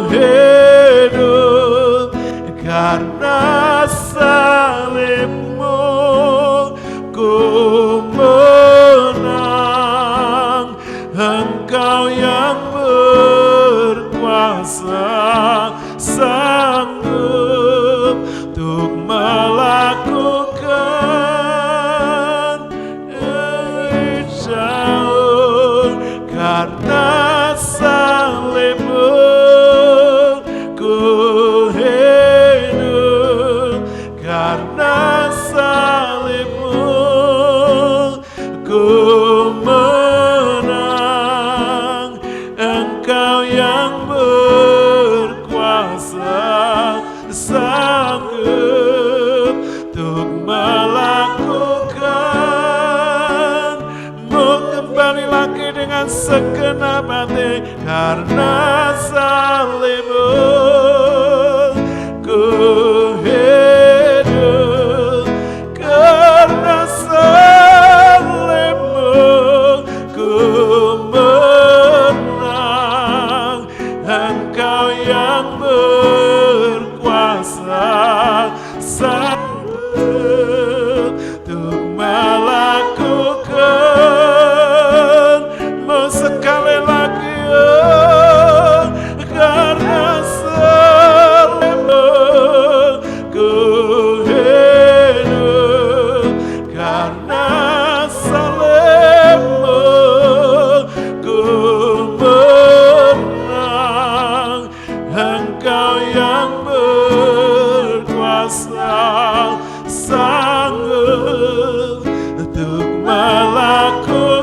hidup, karena salib-Mu ku menang. Engkau yang berkuasa, sanggup untuk melakukan jauh. Karena salib-Mu ku hidup, karena salib-Mu ku menang. Engkau yang berkuasa, sanggup untuk untuk melakukanmu sekali lagi, karena salibmu ku hidup, karena salibmu ku menang. Engkau yang berkuasa, sanggup untuk melakukan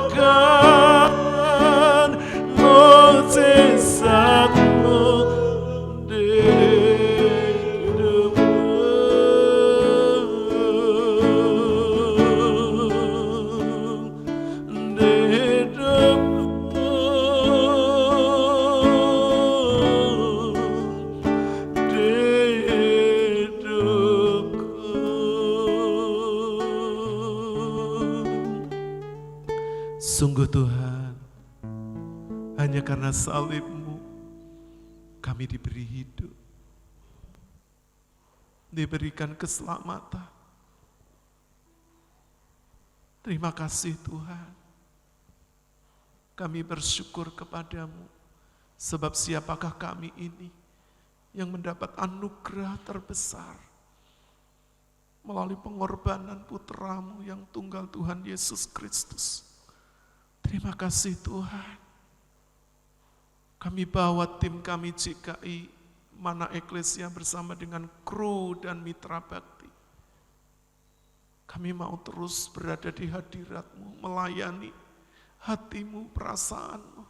mukjizat-Mu di hidupku. Di hidupku. Di hidupku. Sungguh Tuhan, hanya karena salib-Mu kami diberi hidup, diberikan keselamatan. Terima kasih Tuhan. Kami bersyukur kepadamu, sebab siapakah kami ini yang mendapat anugerah terbesar melalui pengorbanan putra-Mu yang tunggal, Tuhan Yesus Kristus. Terima kasih Tuhan. Kami bawa tim kami GKI Mana Eklesia bersama dengan kru dan mitra bakti. Kami mau terus berada di hadirat-Mu, melayani hati-Mu, perasaan-Mu,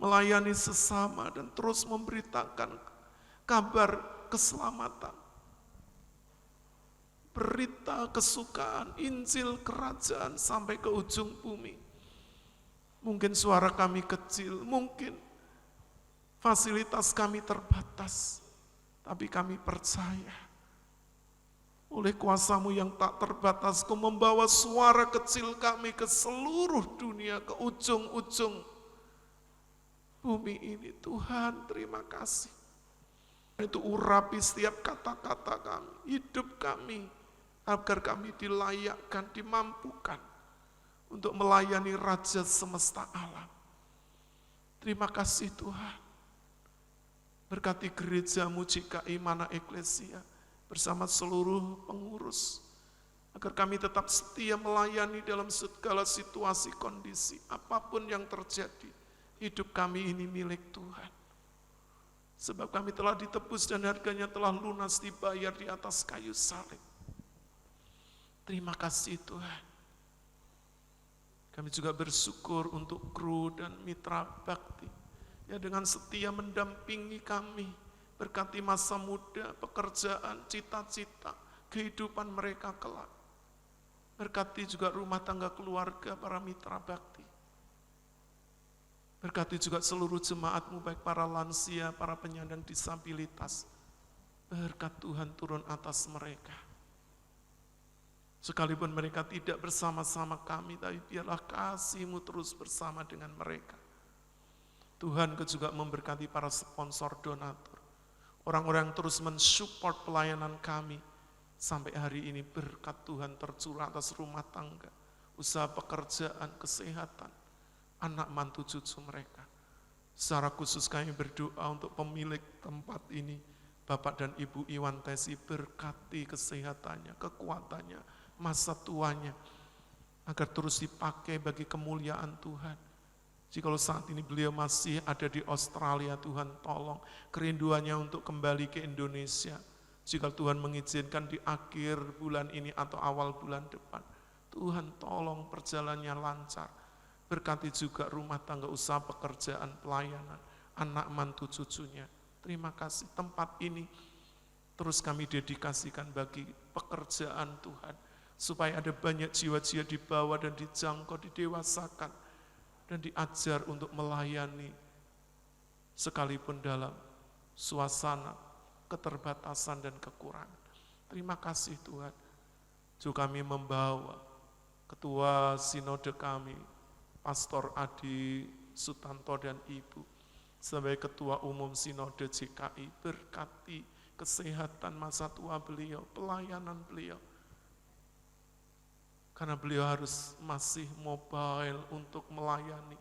melayani sesama dan terus memberitakan kabar keselamatan, berita kesukaan, Injil kerajaan sampai ke ujung bumi. Mungkin suara kami kecil, mungkin fasilitas kami terbatas, tapi kami percaya oleh kuasa-Mu yang tak terbatas, Kau membawa suara kecil kami ke seluruh dunia, ke ujung-ujung bumi ini. Tuhan, terima kasih. Itu urapi setiap kata-kata kami, hidup kami, agar kami dilayakkan, dimampukan untuk melayani Raja semesta alam. Terima kasih Tuhan. Berkati gereja-Mu GKI Mana Eklesia bersama seluruh pengurus, agar kami tetap setia melayani dalam segala situasi kondisi, apapun yang terjadi. Hidup kami ini milik Tuhan. Sebab kami telah ditebus dan harganya telah lunas dibayar di atas kayu salib. Terima kasih Tuhan. Kami juga bersyukur untuk kru dan mitra bakti yang dengan setia mendampingi kami, berkati masa muda, pekerjaan, cita-cita, kehidupan mereka kelak. Berkati juga rumah tangga keluarga para mitra bakti. Berkati juga seluruh jemaat-Mu, baik para lansia, para penyandang disabilitas. Berkat Tuhan turun atas mereka. Sekalipun mereka tidak bersama-sama kami, tapi biarlah kasih-Mu terus bersama dengan mereka. Tuhan juga memberkati para sponsor donatur, orang-orang yang terus mensupport pelayanan kami, sampai hari ini berkat Tuhan tercurah atas rumah tangga, usaha pekerjaan, kesehatan, anak mantu cucu mereka. Secara khusus kami berdoa untuk pemilik tempat ini, Bapak dan Ibu Iwan Tesi, berkati kesehatannya, kekuatannya, masa tuanya, agar terus dipakai bagi kemuliaan Tuhan. Jikalau saat ini beliau masih ada di Australia, Tuhan tolong kerinduannya untuk kembali ke Indonesia. Jika Tuhan mengizinkan di akhir bulan ini atau awal bulan depan, Tuhan tolong perjalanannya lancar. Berkati juga rumah tangga, usaha pekerjaan, pelayanan, anak mantu cucunya. Terima kasih tempat ini terus kami dedikasikan bagi pekerjaan Tuhan, supaya ada banyak jiwa-jiwa dibawa dan dijangkau, didewasakan, dan diajar untuk melayani, sekalipun dalam suasana keterbatasan dan kekurangan. Terima kasih Tuhan. Juga kami membawa Ketua Sinode kami, Pastor Adi Sutanto dan Ibu, sebagai Ketua Umum Sinode GKI, berkati kesehatan masa tua beliau, pelayanan beliau. Karena beliau harus masih mobile untuk melayani,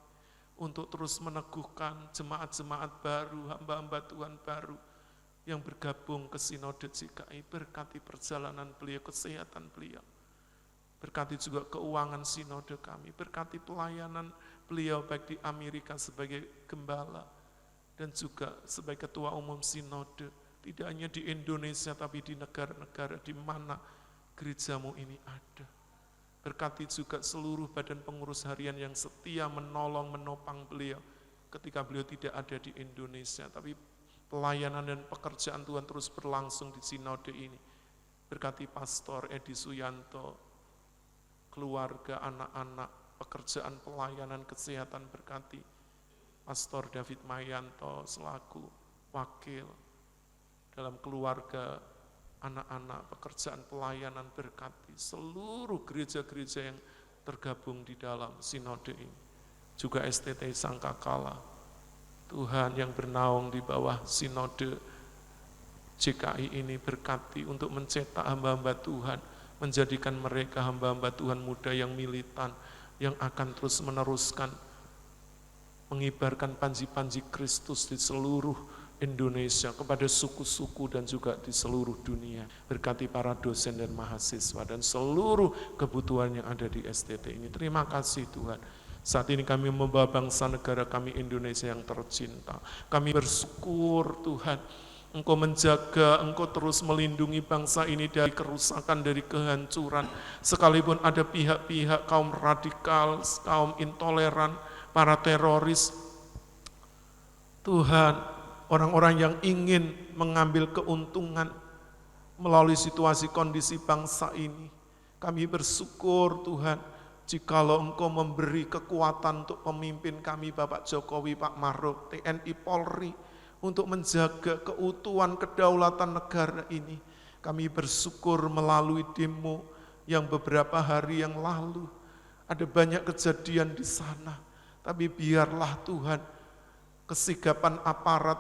untuk terus meneguhkan jemaat-jemaat baru, hamba-hamba Tuhan baru yang bergabung ke Sinode GKI. Berkati perjalanan beliau, kesehatan beliau. Berkati juga keuangan sinode kami, berkati pelayanan beliau baik di Amerika sebagai gembala dan juga sebagai ketua umum sinode, tidak hanya di Indonesia tapi di negara-negara di mana gerejamu ini ada. Berkati juga seluruh badan pengurus harian yang setia menolong, menopang beliau ketika beliau tidak ada di Indonesia, tapi pelayanan dan pekerjaan Tuhan terus berlangsung di sinode ini. Berkati Pastor Edi Suyanto, keluarga, anak-anak, pekerjaan pelayanan kesehatan, berkati Pastor David Mayanto selaku wakil dalam keluarga, anak-anak, pekerjaan pelayanan, berkati seluruh gereja-gereja yang tergabung di dalam sinode ini. Juga STT Sangkakala, Tuhan yang bernaung di bawah sinode GKI ini, berkati untuk mencetak hamba-hamba Tuhan, menjadikan mereka hamba-hamba Tuhan muda yang militan, yang akan terus meneruskan, mengibarkan panji-panji Kristus di seluruh Indonesia, kepada suku-suku dan juga di seluruh dunia. Berkati para dosen dan mahasiswa dan seluruh kebutuhan yang ada di STT ini. Terima kasih Tuhan. Saat ini kami membawa bangsa negara kami Indonesia yang tercinta. Kami bersyukur Tuhan, Engkau menjaga, Engkau terus melindungi bangsa ini dari kerusakan, dari kehancuran. Sekalipun ada pihak-pihak kaum radikal, kaum intoleran, para teroris, Tuhan, orang-orang yang ingin mengambil keuntungan melalui situasi kondisi bangsa ini. Kami bersyukur Tuhan, jikalau Engkau memberi kekuatan untuk pemimpin kami Bapak Jokowi, Pak Maruf, TNI, Polri, untuk menjaga keutuhan kedaulatan negara ini. Kami bersyukur melalui demo yang beberapa hari yang lalu, ada banyak kejadian di sana, tapi biarlah Tuhan, kesigapan aparat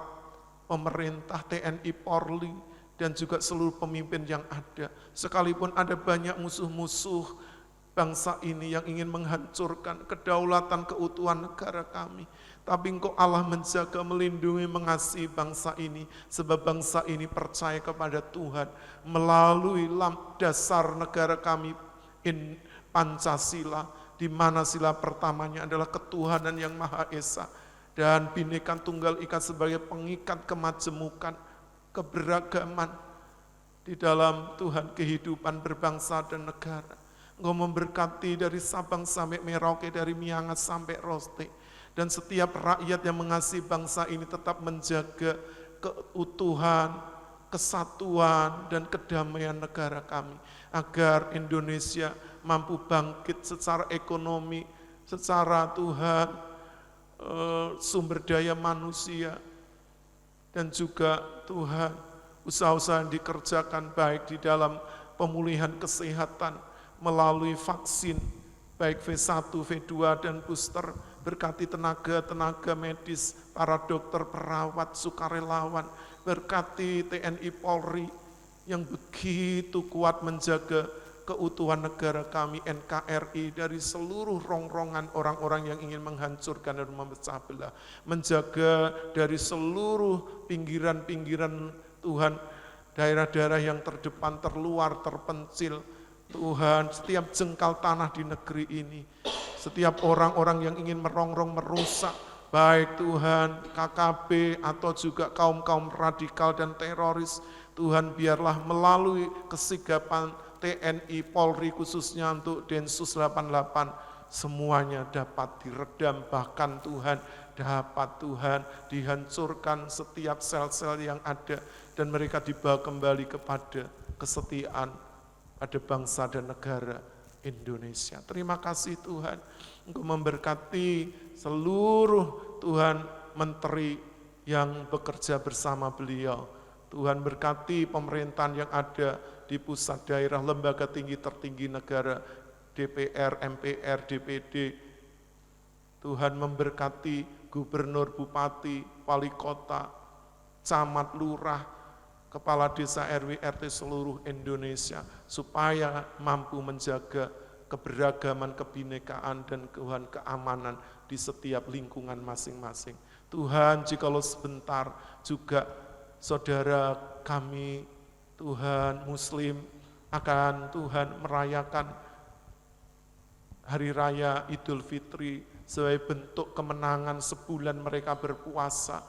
pemerintah, TNI, Polri, dan juga seluruh pemimpin yang ada. Sekalipun ada banyak musuh-musuh bangsa ini yang ingin menghancurkan kedaulatan, keutuhan negara kami. Tapi Engkau Allah menjaga, melindungi, mengasihi bangsa ini. Sebab bangsa ini percaya kepada Tuhan melalui dasar negara kami, Pancasila, di mana sila pertamanya adalah ketuhanan yang Maha Esa. Dan Bhinneka Tunggal Ika sebagai pengikat kemajemukan, keberagaman di dalam Tuhan kehidupan berbangsa dan negara. Engkau memberkati dari Sabang sampai Merauke, dari Miangas sampai Roste. Dan setiap rakyat yang mengasihi bangsa ini tetap menjaga keutuhan, kesatuan, dan kedamaian negara kami. Agar Indonesia mampu bangkit secara ekonomi, secara Tuhan, sumber daya manusia, dan juga Tuhan usaha-usaha yang dikerjakan baik di dalam pemulihan kesehatan melalui vaksin baik V1, V2 dan booster. Berkati tenaga-tenaga medis, para dokter, perawat, sukarelawan, berkati TNI, Polri yang begitu kuat menjaga keutuhan negara kami, NKRI, dari seluruh rongrongan orang-orang yang ingin menghancurkan dan memecah belah. Menjaga dari seluruh pinggiran-pinggiran Tuhan, daerah-daerah yang terdepan, terluar, terpencil. Tuhan, setiap jengkal tanah di negeri ini, setiap orang-orang yang ingin merongrong, merusak, baik Tuhan, KKB atau juga kaum-kaum radikal dan teroris, Tuhan biarlah melalui kesigapan TNI, Polri khususnya untuk Densus 88, semuanya dapat diredam, bahkan Tuhan dapat Tuhan dihancurkan setiap sel-sel yang ada dan mereka dibawa kembali kepada kesetiaan pada bangsa dan negara Indonesia. Terima kasih Tuhan, Engkau memberkati seluruh Tuhan menteri yang bekerja bersama beliau. Tuhan berkati pemerintahan yang ada di pusat, daerah, lembaga tinggi tertinggi negara, DPR, MPR, DPD. Tuhan memberkati gubernur, bupati, wali kota, camat, lurah, kepala desa RW RT seluruh Indonesia, supaya mampu menjaga keberagaman, kebinekaan, dan Tuhan keamanan di setiap lingkungan masing-masing. Tuhan, jikalau sebentar juga saudara kami, Tuhan Muslim, akan Tuhan merayakan Hari Raya Idul Fitri sebagai bentuk kemenangan sebulan mereka berpuasa,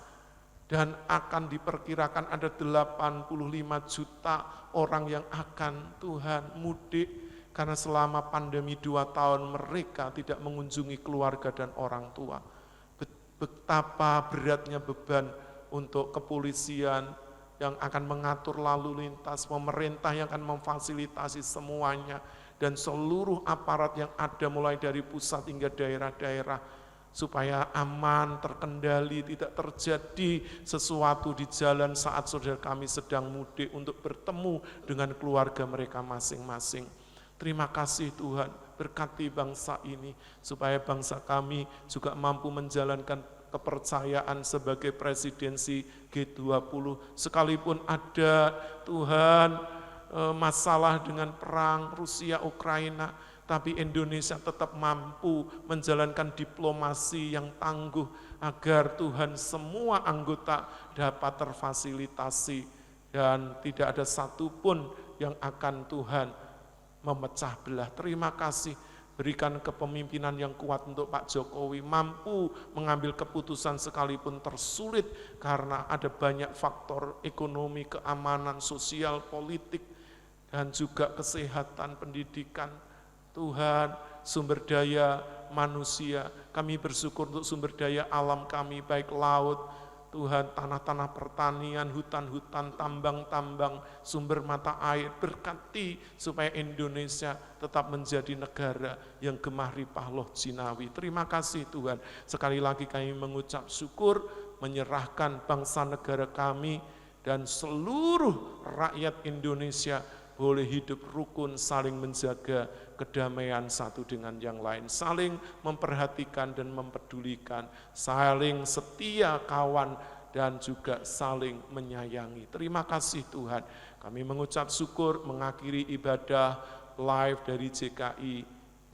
dan akan diperkirakan ada 85 juta orang yang akan Tuhan mudik, karena selama pandemi 2 tahun mereka tidak mengunjungi keluarga dan orang tua. Betapa beratnya beban untuk kepolisian yang akan mengatur lalu lintas, pemerintah yang akan memfasilitasi semuanya, dan seluruh aparat yang ada mulai dari pusat hingga daerah-daerah, supaya aman, terkendali, tidak terjadi sesuatu di jalan saat saudara kami sedang mudik untuk bertemu dengan keluarga mereka masing-masing. Terima kasih Tuhan, berkati bangsa ini, supaya bangsa kami juga mampu menjalankan kepercayaan sebagai presidensi G20, sekalipun ada Tuhan masalah dengan perang Rusia-Ukraina, tapi Indonesia tetap mampu menjalankan diplomasi yang tangguh agar Tuhan semua anggota dapat terfasilitasi dan tidak ada satupun yang akan Tuhan memecah belah. Terima kasih, berikan kepemimpinan yang kuat untuk Pak Jokowi, mampu mengambil keputusan sekalipun tersulit karena ada banyak faktor ekonomi, keamanan, sosial, politik, dan juga kesehatan, pendidikan. Tuhan, sumber daya manusia, kami bersyukur untuk sumber daya alam kami, baik laut, Tuhan, tanah-tanah pertanian, hutan-hutan, tambang-tambang, sumber mata air. Berkati supaya Indonesia tetap menjadi negara yang gemah ripah loh jinawi. Terima kasih Tuhan. Sekali lagi kami mengucap syukur, menyerahkan bangsa negara kami dan seluruh rakyat Indonesia boleh hidup rukun, saling menjaga kedamaian satu dengan yang lain, saling memperhatikan dan mempedulikan, saling setia kawan, dan juga saling menyayangi. Terima kasih Tuhan. Kami mengucap syukur mengakhiri ibadah live dari JKI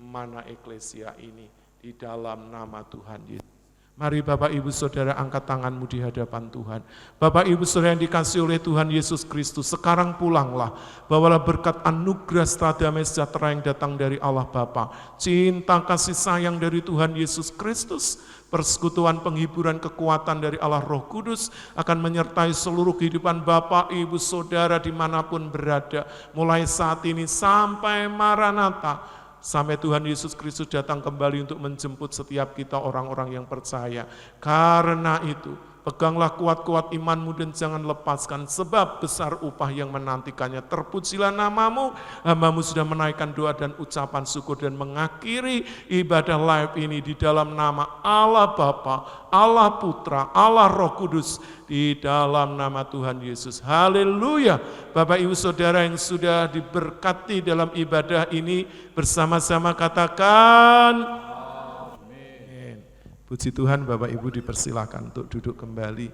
Mana Eklesia ini di dalam nama Tuhan Yesus. Mari Bapak Ibu Saudara angkat tanganmu di hadapan Tuhan. Bapak Ibu Saudara yang dikasihi oleh Tuhan Yesus Kristus, sekarang pulanglah, bawalah berkat anugerah setelah damai sejahtera yang datang dari Allah Bapa, cinta kasih sayang dari Tuhan Yesus Kristus, persekutuan penghiburan kekuatan dari Allah Roh Kudus akan menyertai seluruh kehidupan Bapak Ibu Saudara dimanapun berada, mulai saat ini sampai Maranatha, sampai Tuhan Yesus Kristus datang kembali untuk menjemput setiap kita orang-orang yang percaya. Karena itu, peganglah kuat-kuat imanmu dan jangan lepaskan, sebab besar upah yang menantikannya. Terpujilah namamu, hambamu sudah menaikkan doa dan ucapan syukur dan mengakhiri ibadah live ini di dalam nama Allah Bapa, Allah Putra, Allah Roh Kudus, di dalam nama Tuhan Yesus. Haleluya. Bapak Ibu Saudara yang sudah diberkati dalam ibadah ini, bersama-sama katakan amin. Puji Tuhan, Bapak Ibu dipersilakan untuk duduk kembali.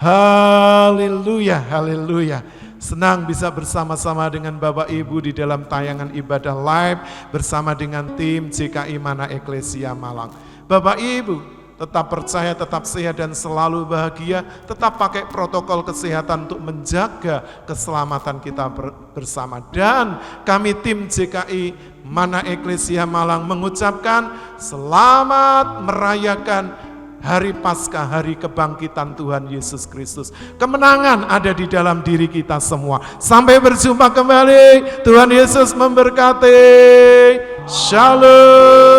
Haleluya, haleluya. Senang bisa bersama-sama dengan Bapak Ibu di dalam tayangan ibadah live bersama dengan tim JKI Mana Eklesia Malang. Bapak Ibu tetap percaya, tetap sehat dan selalu bahagia, tetap pakai protokol kesehatan untuk menjaga keselamatan kita bersama. Dan kami tim JKI Mana Eklesia Malang mengucapkan selamat merayakan Hari Paskah, Hari Kebangkitan Tuhan Yesus Kristus. Kemenangan ada di dalam diri kita semua. Sampai berjumpa kembali. Tuhan Yesus memberkati. Shalom.